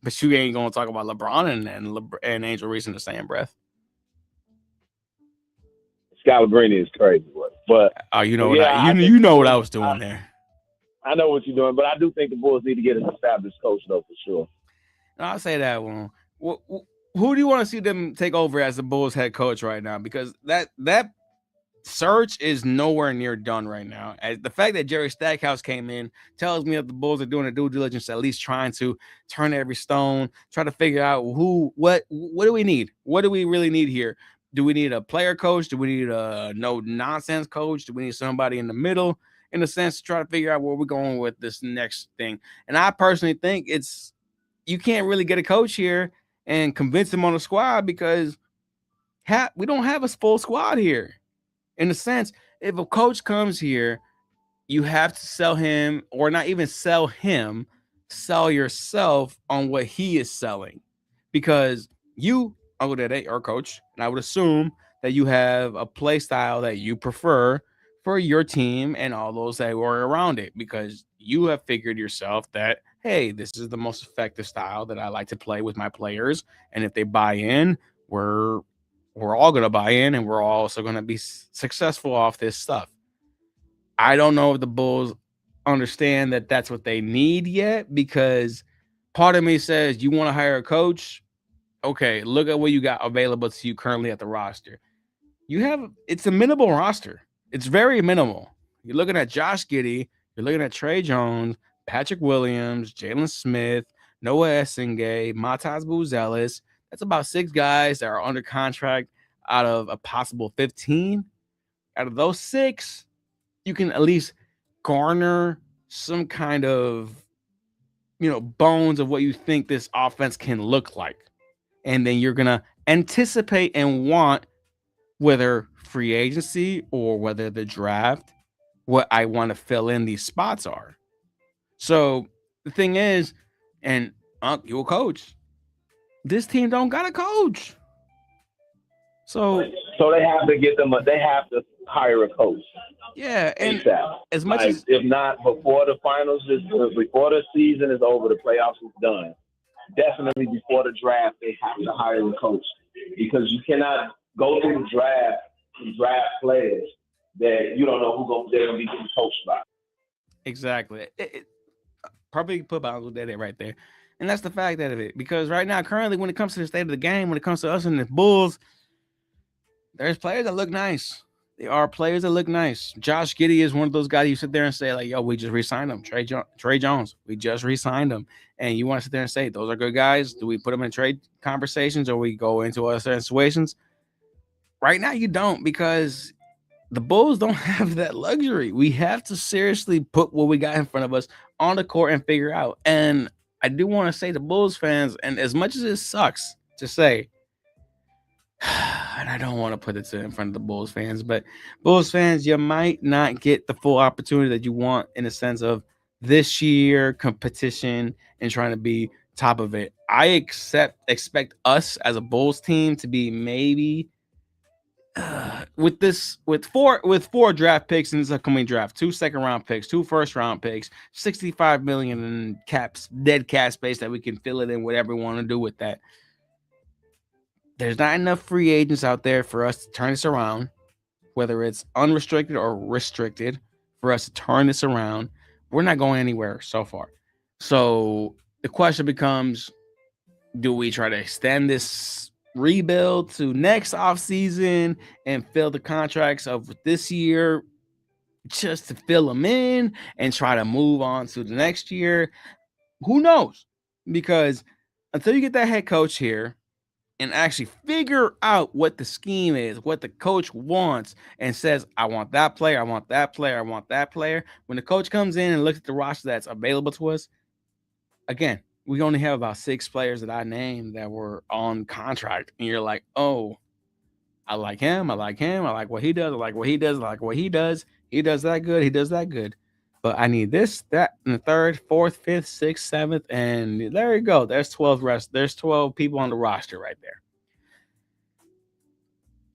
But you ain't gonna talk about LeBron and Angel Reese in the same breath. Scalabrine is crazy, but you know what I was doing there. I know what you're doing, but I do think the Bulls need to get an established coach, though, for sure. No, I'll say that one. Who do you want to see them take over as the Bulls head coach right now? Because that search is nowhere near done right now. As the fact that Jerry Stackhouse came in tells me that the Bulls are doing a due diligence, at least trying to turn every stone, try to figure out what do we need? What do we really need here? Do we need a player coach? Do we need a no-nonsense coach? Do we need somebody in the middle, in a sense, to try to figure out where we're going with this next thing? And I personally think you can't really get a coach here and convince him on the squad because we don't have a full squad here. In a sense, if a coach comes here, you have to sell him, or not even sell him, sell yourself on what he is selling. Because you, Uncle Dede, or coach, and I would assume that you have a play style that you prefer for your team and all those that were around it, because you have figured yourself that, hey, this is the most effective style that I like to play with my players. And if they buy in, we're all going to buy in, and we're also going to be successful off this stuff. I don't know if the Bulls understand that that's what they need yet, because part of me says, you want to hire a coach? Okay, look at what you got available to you currently at the roster. It's a minimal roster. It's very minimal. You're looking at Josh Giddey. You're looking at Trey Jones, Patrick Williams, Jalen Smith, Noah Essengay, Matas Buzelis. That's about 6 guys that are under contract out of a possible 15. Out of those 6, you can at least garner some kind of, bones of what you think this offense can look like. And then you're going to anticipate and want, whether free agency or whether the draft, what I want to fill in these spots are. So the thing is, and you're a coach, this team don't got a coach. So they have to get them. They have to hire a coach. Yeah, and as much like, as if not before the finals, before the season is over, the playoffs is done. Definitely before the draft, they have to hire a coach, because you cannot go through the draft and draft players that you don't know they're going to be getting coached by. Exactly. Probably put Bangladesh right there. And that's the fact of it. Because right now, currently, when it comes to the state of the game, when it comes to us and the Bulls, there's players that look nice. There are players that look nice. Josh Giddey is one of those guys you sit there and say, like, yo, we just re-signed him. Trey Jones, we just re-signed him. And you want to sit there and say, those are good guys. Do we put them in trade conversations or we go into other situations? Right now, you don't, because the Bulls don't have that luxury. We have to seriously put what we got in front of us on the court and figure out. And I do want to say to Bulls fans, and as much as it sucks to say, and I don't want to put it in front of the Bulls fans, but Bulls fans, you might not get the full opportunity that you want in the sense of this year competition and trying to be top of it. I expect us as a Bulls team to be maybe with four draft picks in this upcoming draft, 2 second-round picks, 2 first-round picks, $65 million in dead cap space that we can fill it in whatever we want to do with that. There's not enough free agents out there for us to turn this around, whether it's unrestricted or restricted, for us to turn this around. We're not going anywhere so far. So the question becomes, do we try to extend this rebuild to next offseason and fill the contracts of this year just to fill them in and try to move on to the next year? Who knows? Because until you get that head coach here and actually figure out what the scheme is, what the coach wants, and says, I want that player, I want that player, I want that player. When the coach comes in and looks at the roster that's available to us, again, we only have about 6 players that I named that were on contract. And you're like, oh, I like him, I like him, I like what he does, I like what he does, I like what he does. He does that good, he does that good. But I need this, that, and the 3rd, 4th, 5th, 6th, 7th, and there you go. There's 12 There's 12 people on the roster right there.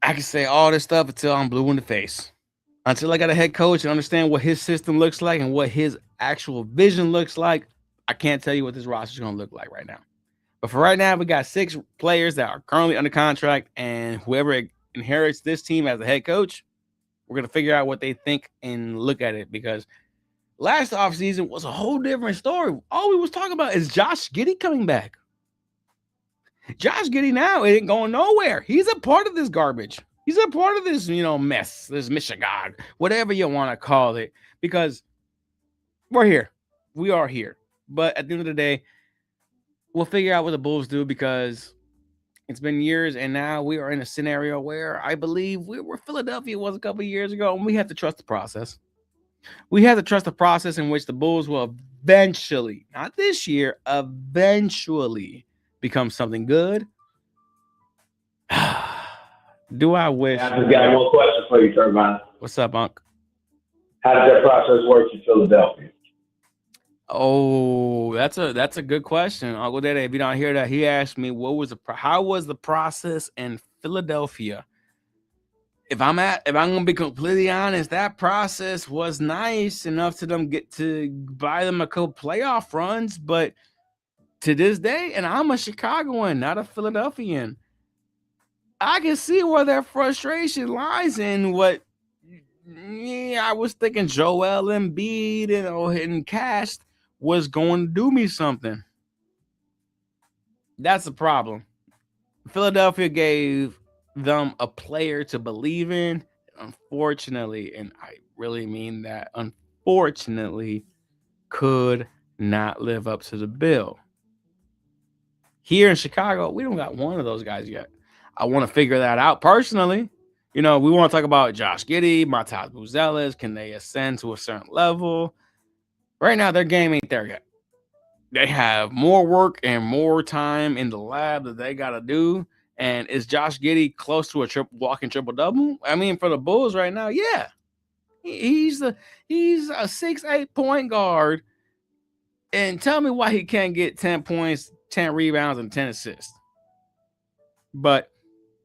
I can say all this stuff until I'm blue in the face. Until I got a head coach and understand what his system looks like and what his actual vision looks like, I can't tell you what this roster is going to look like right now. But for right now, we got 6 players that are currently under contract, and whoever inherits this team as a head coach, we're going to figure out what they think and look at it, because last offseason was a whole different story. All we was talking about is Josh Giddey coming back. Josh Giddey now ain't going nowhere. He's a part of this garbage. He's a part of this, mess, this Michigan, whatever you want to call it, because we're here. We are here. But at the end of the day, we'll figure out what the Bulls do, because it's been years, and now we are in a scenario where I believe where Philadelphia was a couple of years ago, and we have to trust the process. We have to trust the process in which the Bulls will eventually, not this year, eventually become something good. Do I wish? I just got one question for you, Turbine. What's up, Unc? How does that process work in Philadelphia? Oh, that's a good question, Uncle Dede. If you don't hear that, he asked me how was the process in Philadelphia. If I'm gonna be completely honest, that process was nice enough to them get to buy them a couple playoff runs, but to this day, and I'm a Chicagoan, not a Philadelphian, I can see where their frustration lies in what I was thinking Joel Embiid and Cast was going to do me something. That's the problem. Philadelphia gave them a player to believe in, unfortunately, and I really mean that, unfortunately, could not live up to the bill. Here in Chicago, we don't got one of those guys yet. I want to figure that out personally. We want to talk about Josh Giddey, Matas Buzelis. Can they ascend to a certain level? Right now, their game ain't there yet. They have more work and more time in the lab that they got to do. And is Josh Giddey close to a walking triple-double? I mean, for the Bulls right now, yeah. He's a 6'8" point guard. And tell me why he can't get 10 points, 10 rebounds, and 10 assists. But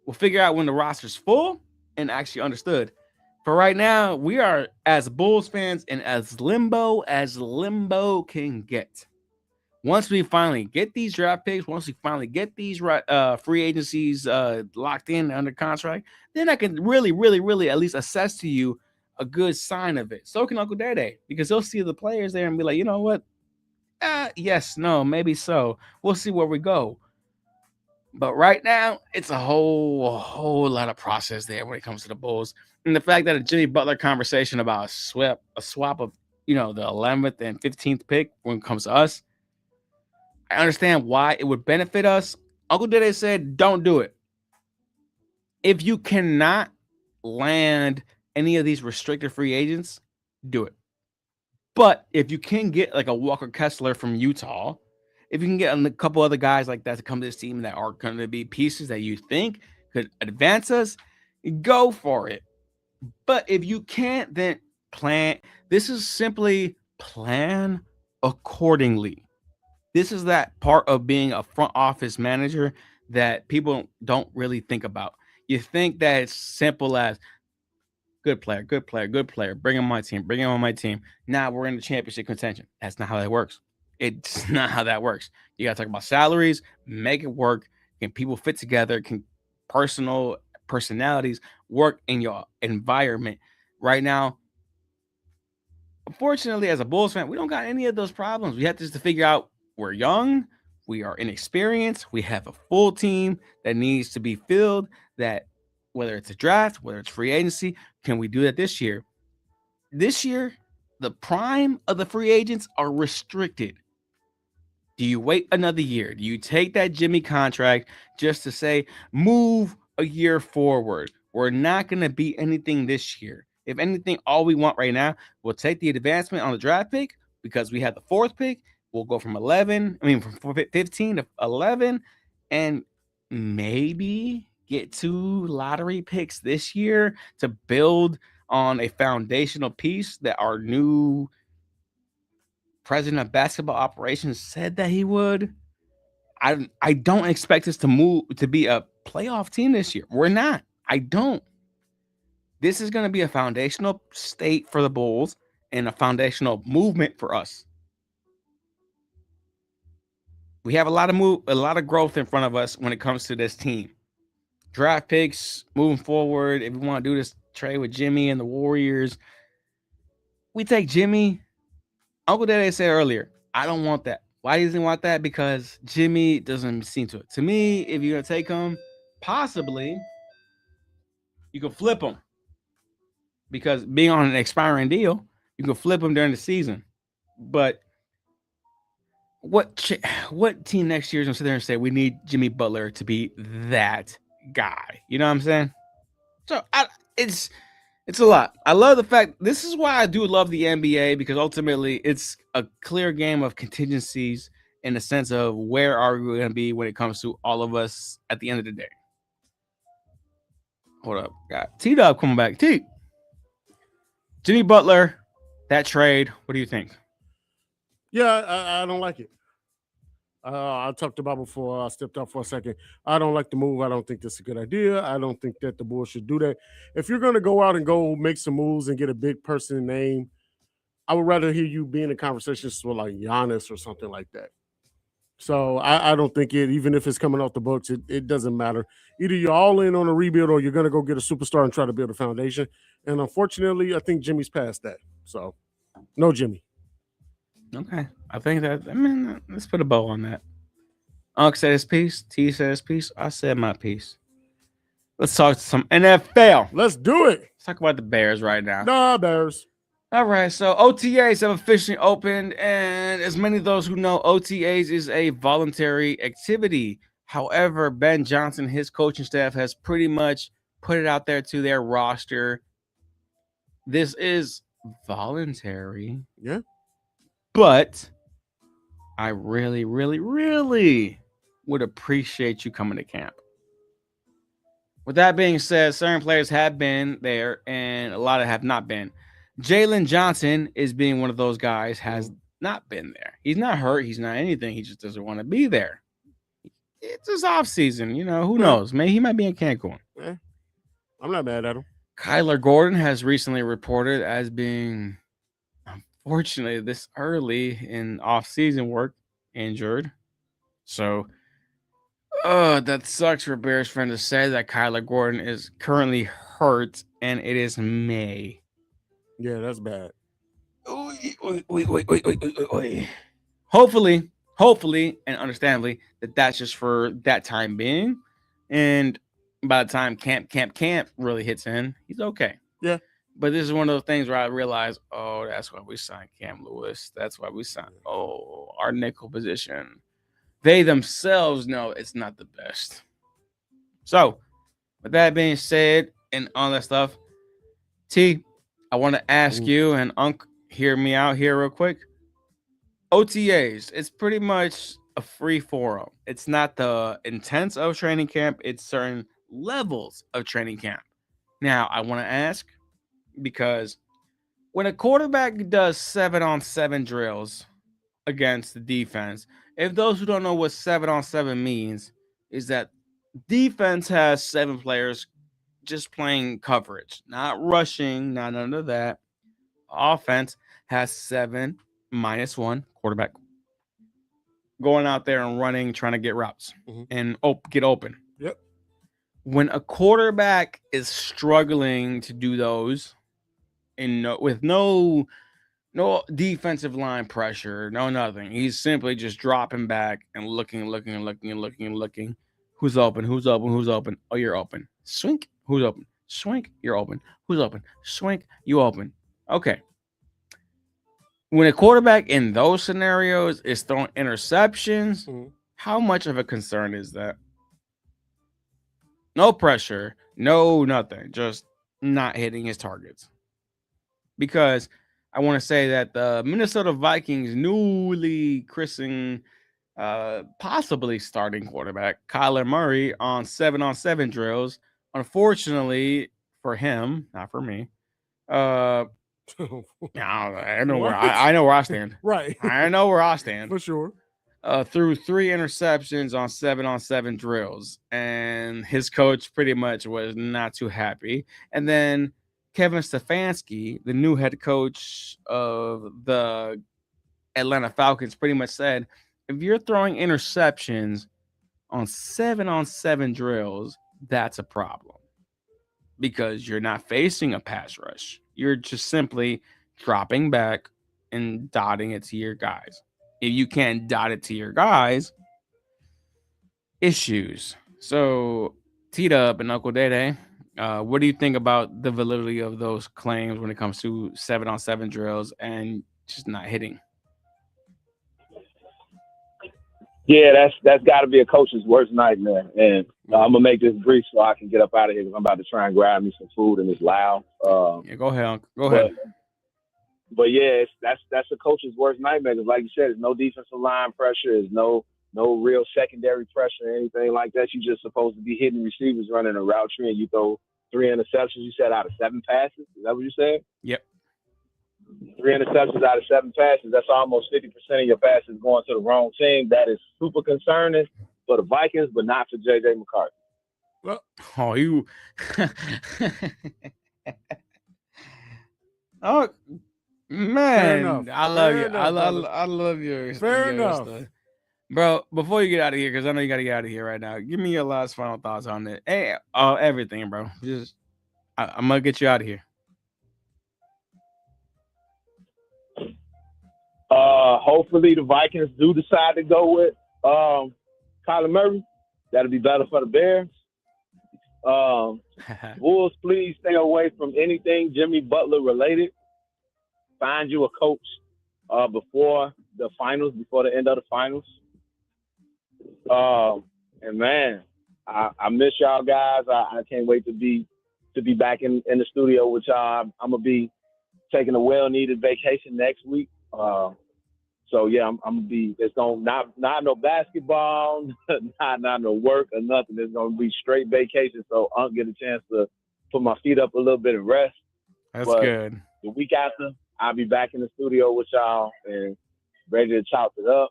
we'll figure out when the roster's full and actually understood. For right now, we are, as Bulls fans, in as limbo can get. Once we finally get these draft picks, once we finally get these free agencies locked in under contract, then I can really, really, really at least assess to you a good sign of it. So can Uncle Dede, because he'll see the players there and be like, you know what? Yes, no, maybe so. We'll see where we go. But right now, it's a whole lot of process there when it comes to the Bulls. And the fact that a Jimmy Butler conversation about a swap of, the 11th and 15th pick when it comes to us, I understand why it would benefit us. Uncle Dede said, don't do it. If you cannot land any of these restricted free agents, do it. But if you can get like a Walker Kessler from Utah, if you can get a couple other guys like that to come to this team that are going to be pieces that you think could advance us, go for it. But if you can't, then plan. This is simply plan accordingly. This is that part of being a front office manager that people don't really think about. You think that it's simple as good player, bring him on my team. Now we're in the championship contention. That's not how that works. It's not how that works. You got to talk about salaries, make it work. Can people fit together? Can personalities work in your environment? Right now, unfortunately, as a Bulls fan, we don't got any of those problems. We have to just figure out we're young, we are inexperienced, we have a full team that needs to be filled, that whether it's a draft, whether it's free agency, can we do that this year? This year, the prime of the free agents are restricted. Do you wait another year? Do you take that Jimmy contract just to say, move a year forward? We're not going to be anything this year. If anything, all we want right now, we'll take the advancement on the draft pick because we have the 4th pick. We'll go from 15 to 11 and maybe get 2 lottery picks this year to build on a foundational piece that our new president of basketball operations said that he would. I don't expect us to move to be a playoff team this year. We're not. I don't. This is going to be a foundational state for the Bulls and a foundational movement for us. We have a lot of growth in front of us when it comes to this team. Draft picks moving forward. If we want to do this trade with Jimmy and the Warriors, we take Jimmy. Uncle Dede said earlier, I don't want that. Why doesn't he want that? Because Jimmy doesn't seem to it. To me, if you're going to take him, possibly you can flip him. Because being on an expiring deal, you can flip him during the season. But what team next year is going to sit there and say, we need Jimmy Butler to be that guy? You know what I'm saying? So it's a lot. I love the fact, this is why I do love the NBA, because ultimately it's a clear game of contingencies in the sense of where are we going to be when it comes to all of us at the end of the day. Hold up. Got T-Dub coming back. Jimmy Butler, that trade, what do you think? Yeah, I don't like it. I talked about before I stepped out for a second. I don't like the move. I don't think that's a good idea. I don't think that the Bulls should do that. If you're going to go out and go make some moves and get a big person name, I would rather hear you be in a conversation with like Giannis or something like that. So I don't think even if it's coming off the books, it doesn't matter. Either you're all in on a rebuild or you're going to go get a superstar and try to build a foundation. And unfortunately, I think Jimmy's past that. So no Jimmy. Okay. I think let's put a bow on that. Unc said his piece. T said his piece. I said my piece. Let's talk some NFL. Let's do it. Let's talk about the Bears right now. Nah, Bears. All right, so OTAs have officially opened, and as many of those who know, OTAs is a voluntary activity. However, Ben Johnson, his coaching staff, has pretty much put it out there to their roster. This is voluntary. Yeah. But I really, really, really would appreciate you coming to camp. With that being said, certain players have been there, and a lot have not been. Jalen Johnson is being one of those guys, has not been there. He's not hurt. He's not anything. He just doesn't want to be there. It's his off season. You know, who knows? Maybe he might be in Cancun. Yeah. I'm not mad at him. Kyler Gordon has recently reported as being, unfortunately, this early in off-season work, injured. So, that sucks for Bears fans to say that Kyler Gordon is currently hurt, and it is May. Yeah, that's bad. Hopefully, and understandably, that's just for that time being. And by the time camp really hits in, he's okay. Yeah. But this is one of those things where I realize, oh, that's why we signed Cam Lewis. That's why we signed, our nickel position. They themselves know it's not the best. So, with that being said and all that stuff, T, I want to ask you, and Unc, hear me out here real quick. OTAs, it's pretty much a free forum. It's not the intense of training camp. It's certain levels of training camp. Now, I want to ask, because when a quarterback does 7-on-7 drills against the defense, if those who don't know what 7-on-7 means, is that defense has 7 players just playing coverage, not rushing, not none of that. Offense has 7 minus 1 quarterback going out there and running, trying to get routes and get open. Yep. When a quarterback is struggling to do those, and with no defensive line pressure, no nothing, he's simply just dropping back and looking. Who's open? Oh, you're open. Swink. Who's open? Swink. You're open. Who's open? Swink. You open. Okay. When a quarterback in those scenarios is throwing interceptions, how much of a concern is that? No pressure, no nothing, just not hitting his targets. Because I want to say that the Minnesota Vikings newly christened possibly starting quarterback Kyler Murray on 7-on-7 drills. Unfortunately for him, not for me. I know where I stand. Right. I know where I stand. For sure. Threw 3 interceptions on 7-on-7 drills, and his coach pretty much was not too happy. And then Kevin Stefanski, the new head coach of the Atlanta Falcons, pretty much said, if you're throwing interceptions on 7-on-7 drills, that's a problem, because you're not facing a pass rush. You're just simply dropping back and dotting it to your guys. If you can't dot it to your guys, issues. So, T-Dub and Uncle Dede, what do you think about the validity of those claims when it comes to 7-on-7 drills and just not hitting? Yeah, that's got to be a coach's worst nightmare. And I'm gonna make this brief so I can get up out of here because I'm about to try and grab me some food and it's loud. Yeah, go ahead. Go ahead. But yeah, that's a coach's worst nightmare because, like you said, there's no defensive line pressure, there's no real secondary pressure or anything like that. You're just supposed to be hitting receivers running a route tree, and you throw 3 interceptions. You said out of 7 passes. Is that what you said? Yep. 3 interceptions out of 7 passes. That's almost 50% of your passes going to the wrong team. That is super concerning for the Vikings, but not for J.J. McCarthy. Well, oh, you. Oh, man, I love you. I love your. Fair enough, bro. Before you get out of here, because I know you got to get out of here right now. Give me your last final thoughts on it. Hey, everything, bro. Just, I'm gonna get you out of here. Hopefully the Vikings do decide to go with Kyler Murray. That'll be better for the Bears. Bulls, please stay away from anything Jimmy Butler related. Find you a coach before the finals, before the end of the finals. And man, I miss y'all guys. I can't wait to be back in the studio with y'all. I'm gonna be taking a well-needed vacation next week. So yeah, I'm gonna be. It's gonna not no basketball, not no work or nothing. It's gonna be straight vacation. So I'll get a chance to put my feet up a little bit and rest. That's But good. the week after, I'll be back in the studio with y'all and ready to chop it up.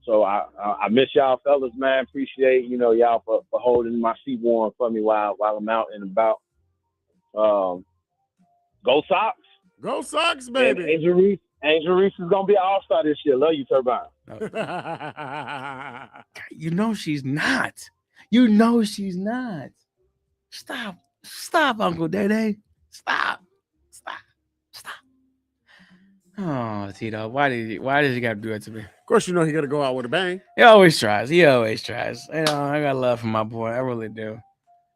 So I miss y'all fellas, man. Appreciate y'all for holding my seat warm for me while I'm out and about. Go Sox! Go Sox, baby! And Angel Reese is gonna be an all-star this year. Love you, Turbine. You know she's not. You know she's not. Stop, Uncle Day. Stop. Oh, Tito, why did you got to do that to me? Of course, you know he got to go out with a bang. He always tries. I got love for my boy. I really do.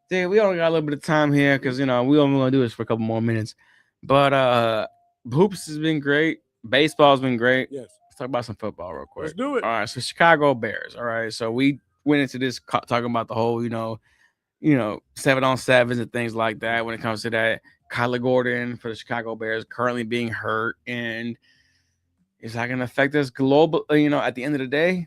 Dude, we only got a little bit of time here because we only gonna do this for a couple more minutes. But hoops has been great. Baseball's been great. Yes. Let's talk about some football real quick. Let's do it. All right. So Chicago Bears. All right. So we went into this talking about the whole 7-on-7s and things like that. When it comes to that, Kyler Gordon for the Chicago Bears currently being hurt, and is that going to affect us global? At the end of the day,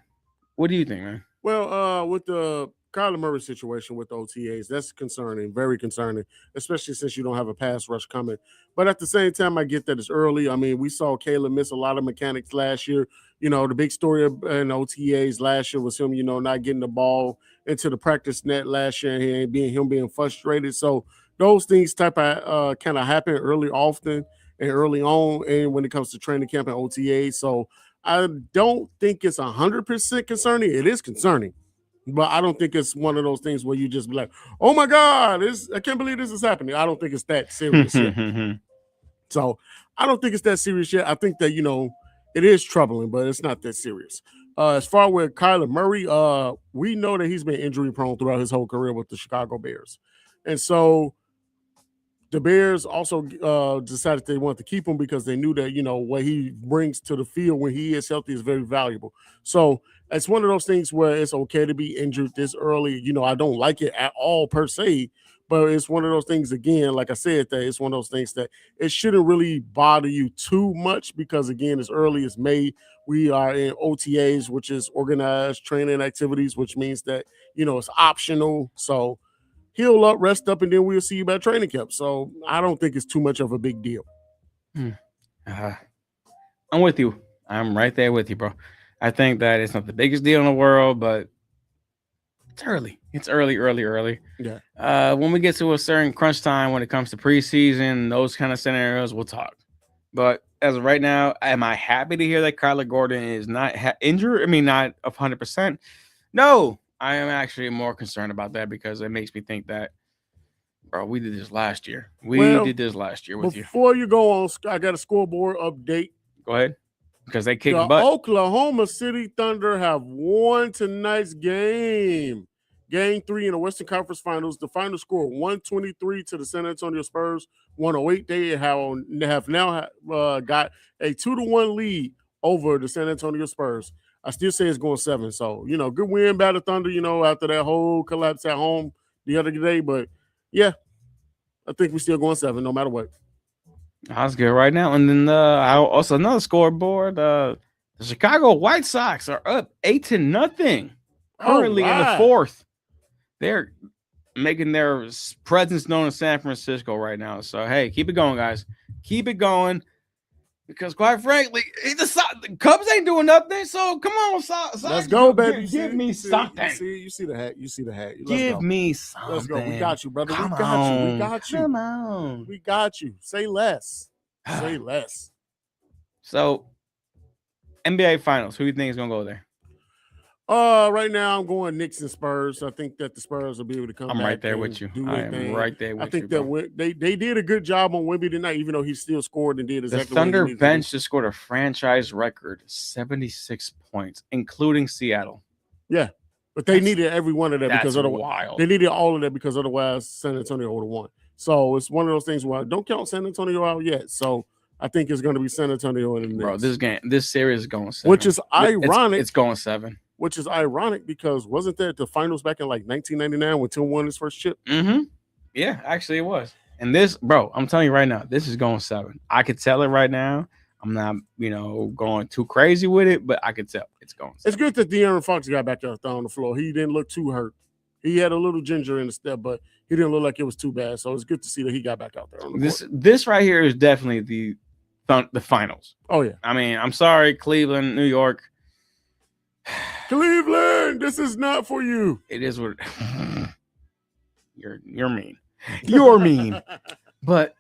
what do you think, man? Well, with the Kyler Murray situation with the OTAs, that's concerning, very concerning, especially since you don't have a pass rush coming. But at the same time, I get that it's early. I mean, we saw Caleb miss a lot of mechanics last year. The big story in OTAs last year was him, not getting the ball into the practice net last year and him being frustrated. So those things kind of happen often and early on, and when it comes to training camp and OTAs. So I don't think it's 100% concerning. It is concerning. But I don't think it's one of those things where you just be like, oh, my God, I can't believe this is happening. I don't think it's that serious yet. So I don't think it's that serious yet. I think that, it is troubling, but it's not that serious. As far with Kyler Murray, we know that he's been injury prone throughout his whole career with the Chicago Bears. And so the Bears also decided they wanted to keep him because they knew that, what he brings to the field when he is healthy is very valuable. So it's one of those things where it's okay to be injured this early. I don't like it at all per se, but it's one of those things, again, like I said, that it's one of those things that it shouldn't really bother you too much because, again, as early as May, we are in OTAs, which is organized training activities, which means that, it's optional. So heal up, rest up, and then we'll see you by training camp. So I don't think it's too much of a big deal. I'm with you. I'm right there with you, bro. I think that it's not the biggest deal in the world, but it's early. It's early. Yeah. When we get to a certain crunch time when it comes to preseason, those kind of scenarios, we'll talk. But as of right now, am I happy to hear that Kyler Gordon is not injured? I mean, not 100%. No. I am actually more concerned about that because it makes me think that, bro, we did this last year. We did this last year with you. Before you go on, I got a scoreboard update. Go ahead. Because they kicked the butt. Oklahoma City Thunder have won tonight's game. Game 3 in the Western Conference Finals. The final score 123 to the San Antonio Spurs, 108. They have now got a 2-1 lead over the San Antonio Spurs. I still say it's going 7. So, good win by the Thunder, after that whole collapse at home the other day. But, yeah, I think we're still going 7 no matter what. That's good right now. And then also another scoreboard. The Chicago White Sox are up 8-0 currently in the 4th. They're making their presence known in San Francisco right now. So, hey, keep it going, guys. Keep it going. Because, quite frankly, the Cubs ain't doing nothing. So, come on, Sox. Let's go, baby. Give me something. You see the hat. Give me something. Let's go. We got you, brother. Come we got you. Come on. We got you. Say less. Say less. So, NBA Finals. Who do you think is going to go there? Right now I'm going Knicks and Spurs. I think that the Spurs will be able to come back. I'm right there with you. I am right there with you. I think that they did a good job on Wemby tonight, even though he still scored and did exactly the Thunder what he bench just scored a franchise record 76 points, including Seattle. Yeah, But they needed every one of that because otherwise wild. they needed all of that because otherwise San Antonio would have won. So it's one of those things where don't count San Antonio out yet. So I think it's going to be San Antonio in the next. Bro, this series is going 7. Which is ironic. It's going 7. Which is ironic because wasn't that the finals back in like 1999 when Tim won his first chip? Mm-hmm. Yeah, actually it was. And this, bro, I'm telling you right now, this is going 7. I could tell it right now. I'm not, going too crazy with it, but I could tell it's going 7. It's good that De'Aaron Fox got back out there on the floor. He didn't look too hurt. He had a little ginger in the step, but he didn't look like it was too bad. So it's good to see that he got back out there on the court. This right here is definitely the finals. Oh, yeah. I mean, I'm sorry, Cleveland, New York. Cleveland, this is not for you. It is what you're mean. You're mean. But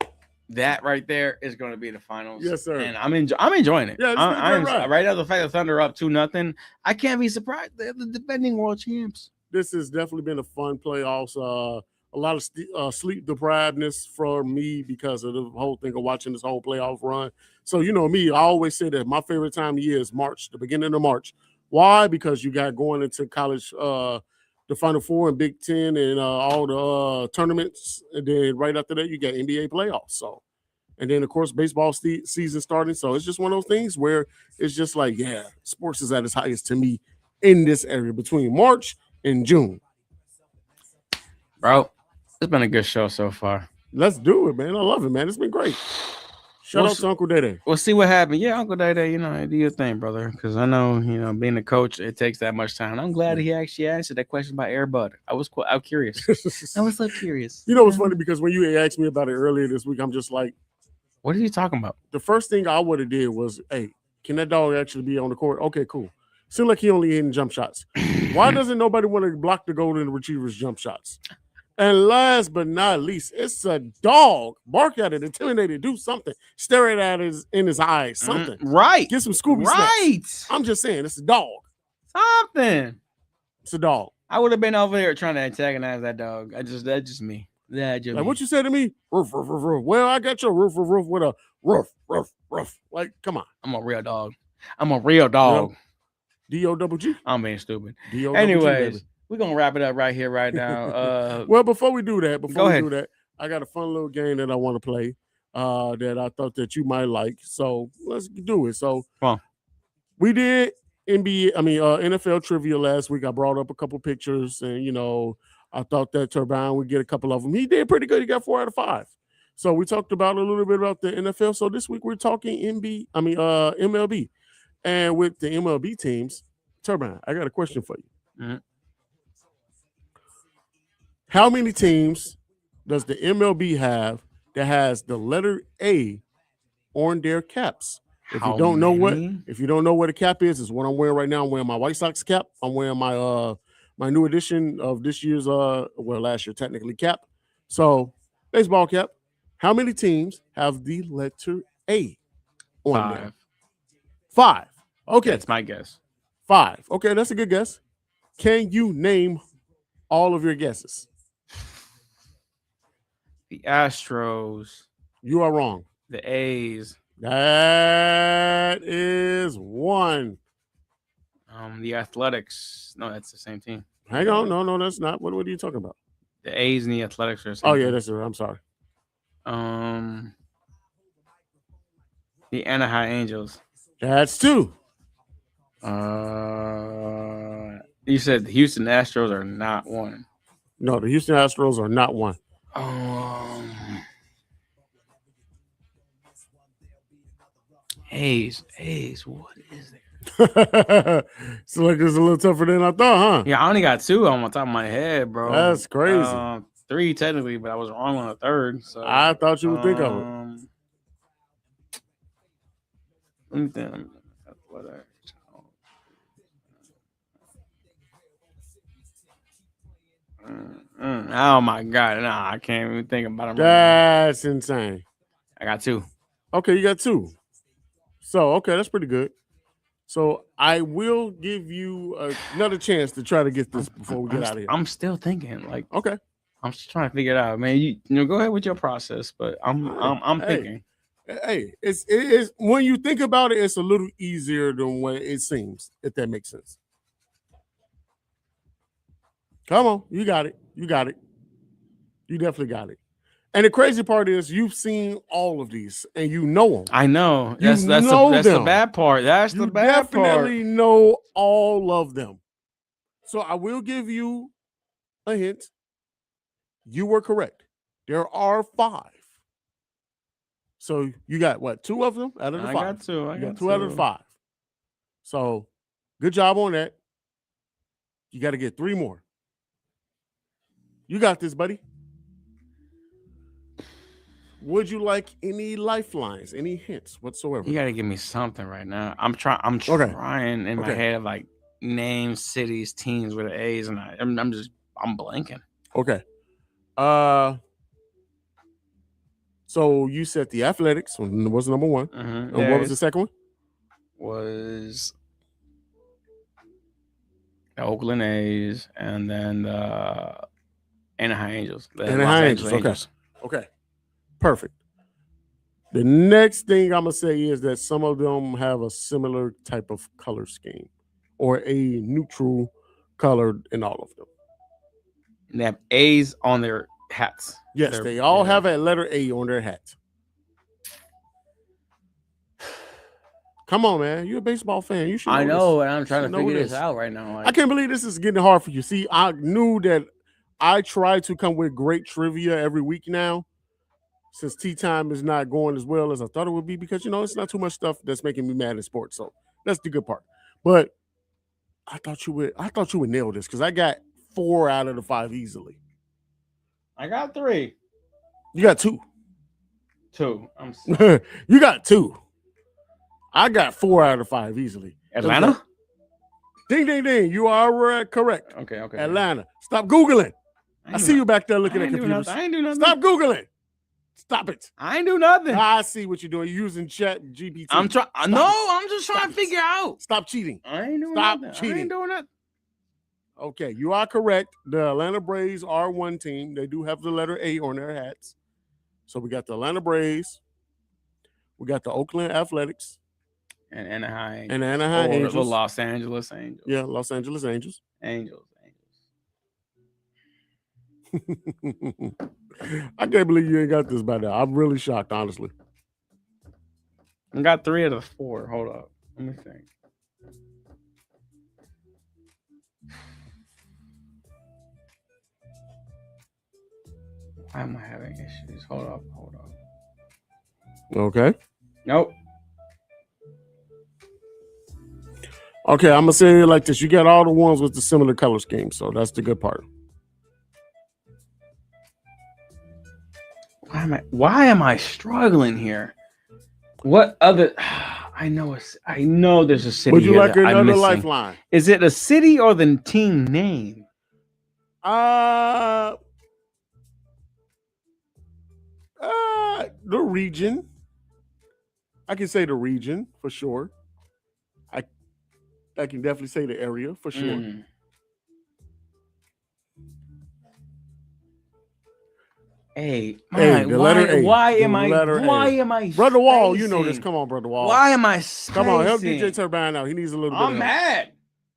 that right there is going to be the finals. Yes, sir. And I'm enjoying it. Yeah, I'm right now. The fact that Thunder are up 2-0, I can't be surprised. They're the defending world champs. This has definitely been a fun playoffs. A lot of sleep deprivedness for me because of the whole thing of watching this whole playoff run. So me, I always say that my favorite time of year is March, the beginning of March. Why? Because you got going into college, the Final Four and Big Ten and all the tournaments. And then right after that, you got NBA playoffs. So, and then, of course, baseball season starting. So it's just one of those things where it's just like, yeah, sports is at its highest to me in this area between March and June. Bro, it's been a good show so far. Let's do it, man. I love it, man. It's been great. Shout out to Uncle Day. We'll see what happens. Yeah, Uncle Day, do your thing, brother. Because I know, being a coach, it takes that much time. I'm glad he actually answered that question about Air Bud. I was curious. I was so curious. It's funny because when you asked me about it earlier this week, I'm just like, what are you talking about? The first thing I would have did was, hey, can that dog actually be on the court? Okay, cool. Seems like he only hitting jump shots. Why doesn't nobody want to block the golden retriever's jump shots? And last but not least, it's a dog. Bark at it, intimidate it, do something. Stare at it in his eyes, something. Right. Get some Scooby Right. Snacks. I'm just saying, it's a dog. Something. It's a dog. I would have been over there trying to antagonize that dog. That's just me. That's just like me. What you say to me? Roof, roof, roof, roof. Well, I got your roof, roof, roof with a roof, roof, roof. Like, come on. I'm a real dog. D-O-double-G. I'm being stupid. D-O-double-G, anyways, baby. We're going to wrap it up right here, right now. Well, before we do that, I got a fun little game that I want to play that I thought that you might like. So let's do it. So we did NFL trivia last week. I brought up a couple pictures and, I thought that Turbine would get a couple of them. He did pretty good. He got 4 out of 5. So we talked about a little bit about the NFL. So this week we're talking MLB. And with the MLB teams, Turbine, I got a question for you. Mm-hmm. How many teams does the MLB have that has the letter A on their caps? If you don't know what a cap is, it's what I'm wearing right now. I'm wearing my White Sox cap. I'm wearing my my new edition of this year's last year technically cap. So baseball cap. How many teams have the letter A on there? 5. Okay. That's my guess. 5. Okay, that's a good guess. Can you name all of your guesses? The Astros. You are wrong. The A's. That is 1. The Athletics. No, that's the same team. Hang on. No, that's not. What are you talking about? The A's and the Athletics are the same team. That's it. I'm sorry. The Anaheim Angels. That's 2. You said the Houston Astros are not 1. No, the Houston Astros are not 1. A's. What is there? So like it's a little tougher than I thought, huh? Yeah, I only got 2 on the top of my head, bro. That's crazy. 3 technically, but I was wrong on the 3rd. So I thought you would think of it. Let me think. Oh my God! Nah, I can't even think about it. That's insane. I got 2. Okay, you got 2. So okay, that's pretty good. So I will give you another chance to try to get this before we get out of here. I'm still thinking. Okay, I'm just trying to figure it out, man. You go ahead with your process, but I'm thinking. Hey, it is when you think about it, it's a little easier than what it seems. If that makes sense. Come on, you got it. You got it. You definitely got it. And the crazy part is you've seen all of these and you know them. I know. You That's know the them. bad part. That's You the bad part. definitely know all of them. So I will give you a hint. You were correct. There are 5. So you got what? 2 of them out of the 5. I got 2. You got 2 out of the 5. So good job on that. You got to get 3 more. You got this, buddy. Would you like any lifelines, any hints whatsoever? You gotta give me something right now. I'm trying Okay. in my head of like names, cities, teams with A's, and I'm blanking. Okay. So you said the Athletics was number 1. And what was the second one? Was the Oakland A's, and then the Anaheim Angels. Anaheim Angels. Okay. Perfect. The next thing I'm going to say is that some of them have a similar type of color scheme or a neutral color in all of them. And they have A's on their hats. Yes, they all have a letter A on their hat. Come on, man. You're a baseball fan. You should know I know, this. and I'm trying to figure this this out right now. I can't believe this is getting hard for you. See, I knew that I try to come with great trivia every week now, since tea time is not going as well as I thought it would be, because it's not too much stuff that's making me mad in sports. So that's the good part. But I thought you would nail this because I got 4 out of the 5 easily. I got 3. You got 2. 2. You got 2. I got 4 out of 5 easily. Atlanta? Ding, ding, ding. You are correct. Okay. Atlanta. Stop Googling. I see you back there looking at computers. I ain't do nothing. Stop Googling. Stop it. I ain't do nothing. I see what you're doing. You're using Chat GPT. I'm trying. No, I'm just trying to figure out. Stop cheating. I ain't doing Stop nothing. cheating. I ain't doing nothing. Okay, you are correct. The Atlanta Braves are one team. They do have the letter A on their hats. So we got the Atlanta Braves. We got the Oakland Athletics. And Anaheim. And Anaheim Angels. The Los Angeles Angels. Yeah, Los Angeles Angels. Angels. I can't believe you ain't got this by now. I'm really shocked, honestly. I got 3 out of 4. Hold up. Let me think. Why am I having issues? Hold up. Okay. Nope. Okay, I'm going to say it like this. You got all the ones with the similar color scheme, so that's the good part. Why am I struggling here? What other? I know there's a city. Would you here like that I'm another missing. lifeline? Is it a city or the team name? The region. I can say the region for sure. I can definitely say the area for sure. Hey, the letter A. Why am I? Brother Wall, spacing? you know this. Come on, Brother Wall. Why am I? Spacing? Come on, help DJ Turbine out. He needs a little bit. I'm mad.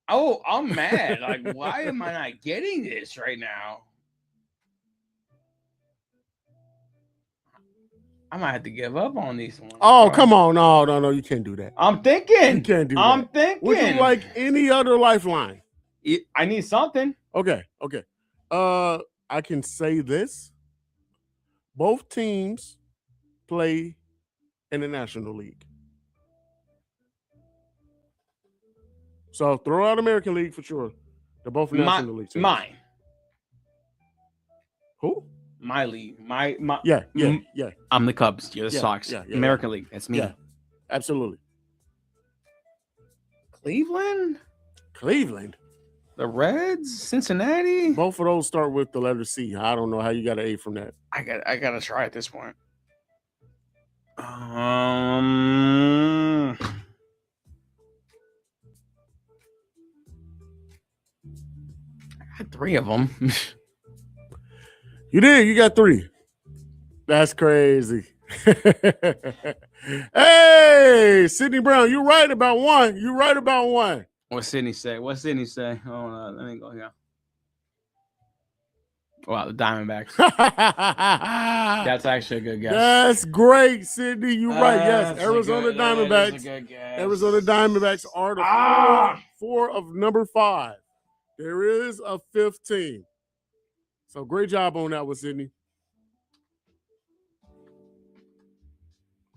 Oh, I'm mad. Like, why am I not getting this right now? I might have to give up on these ones. Oh, bro. Come on. No. You can't do that. I'm thinking. You can't do that. I'm thinking. Would you like any other lifeline? I need something. Okay. I can say this. Both teams play in the National League. So throw out American League for sure. They're both National League teams. Mine. Who? My league. My Yeah. I'm the Cubs. You're the Sox. Yeah, American League. That's me. Yeah, absolutely. Cleveland? The Reds? Cincinnati? Both of those start with the letter C. I don't know how you got an A from that. I gotta try at this point. I had 3 of them. You did. You got 3. That's crazy. Hey, Sidney Brown, you're right about one. What Sydney say? Hold on, let me go here. Wow, the Diamondbacks. That's actually a good guess. That's great, Sydney. You're right. Yes, That's Arizona a good- Diamondbacks. that is a good guess. Arizona Diamondbacks are the four of number 5. There is a 5th team. So great job on that one, Sydney.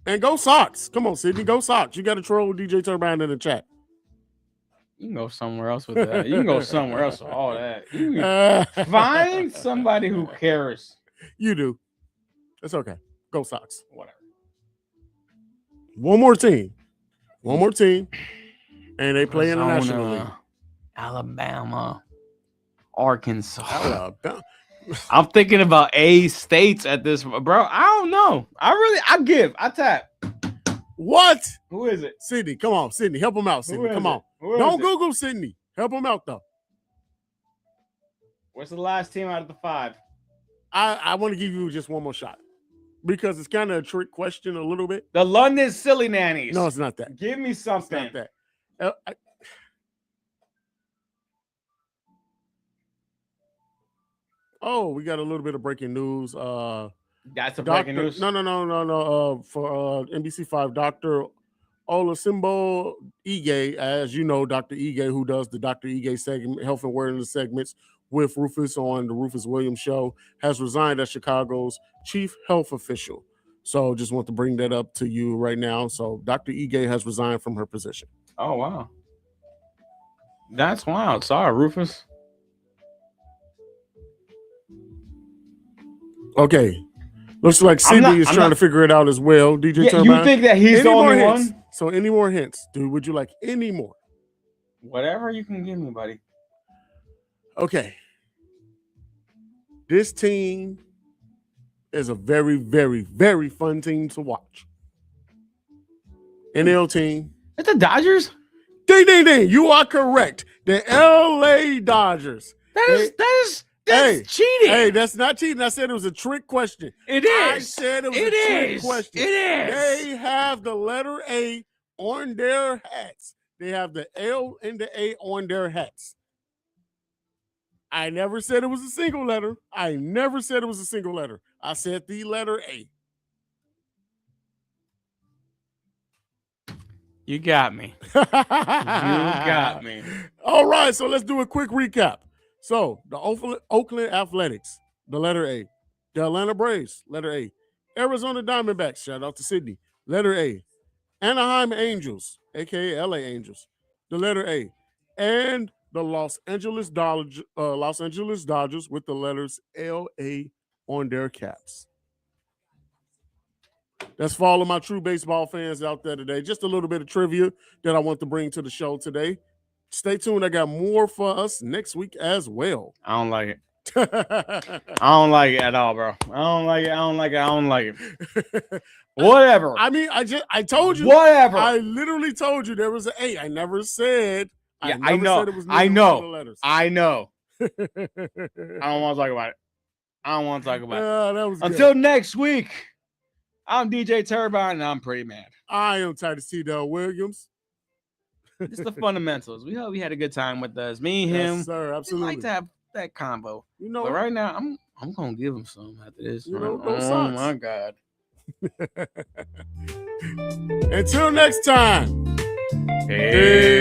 And go Sox. Come on, Sydney. Go Sox. You got to troll DJ Turbine in the chat. You can go somewhere else with that. You can go somewhere else with all that. You can find somebody who cares. You do. It's okay. Go Sox. Whatever. One more team. And they play in the Arizona, National League. Alabama, Arkansas. Alabama. I'm thinking about A states at this, bro. I don't know. I tap. What? Who is it? Sydney. Come on, Sydney. Help him out, Sydney. Come on. Don't Google Sydney. Help him out, though. What's the last team out of the 5? I want to give you just one more shot because it's kind of a trick question a little bit. The London Silly Nannies. No, it's not that. Give me something. It's not that. We got a little bit of breaking news. That's a breaking news. No. For NBC5, Dr. Olasimbo Ige, as you know, Dr. Ige, who does the Dr. Ige segment, health and wellness segments with Rufus on the Rufus Williams show, has resigned as Chicago's chief health official. So just want to bring that up to you right now. So Dr. Ige has resigned from her position. Oh, wow. That's wild. Sorry, Rufus. Okay. Looks like Sydney is trying to figure it out as well. DJ Turbine. You think that he's the only one? So any more hints, dude? Would you like any more? Whatever you can give me, buddy. Okay. This team is a very, very, very fun team to watch. NL team. It's the Dodgers? Ding, ding, ding. You are correct. The LA Dodgers. That's cheating. Hey, that's not cheating. I said it was a trick question. It is. I said it was a trick question. It is. They have the letter A on their hats. They have the L and the A on their hats. I never said it was a single letter. I said the letter A. You got me. You got me. All right, so let's do a quick recap. So the Oakland Athletics, the letter A. The Atlanta Braves, letter A. Arizona Diamondbacks, shout out to Sydney, letter A. Anaheim Angels, a.k.a. LA Angels, the letter A. And the Los Angeles Dodgers with the letters LA on their caps. That's for all of my true baseball fans out there today. Just a little bit of trivia that I want to bring to the show today. Stay tuned. I got more for us next week as well. I don't like it. I don't like it at all, bro. I don't like it. Whatever. I mean, I told you. Whatever. I literally told you there was an A. I never said. Yeah, I know. Said it was I know. letters. I know. I don't want to talk about it. That was Until good. next week, I'm DJ Turbine, and I'm pretty mad. I am Titus T. Del Williams. It's the fundamentals. We hope we had a good time with us. Me and him. Yes, sir. Absolutely. We like to have that combo. You know, but right now, I'm gonna give him some after this. You know, oh my God. Until next time. Hey.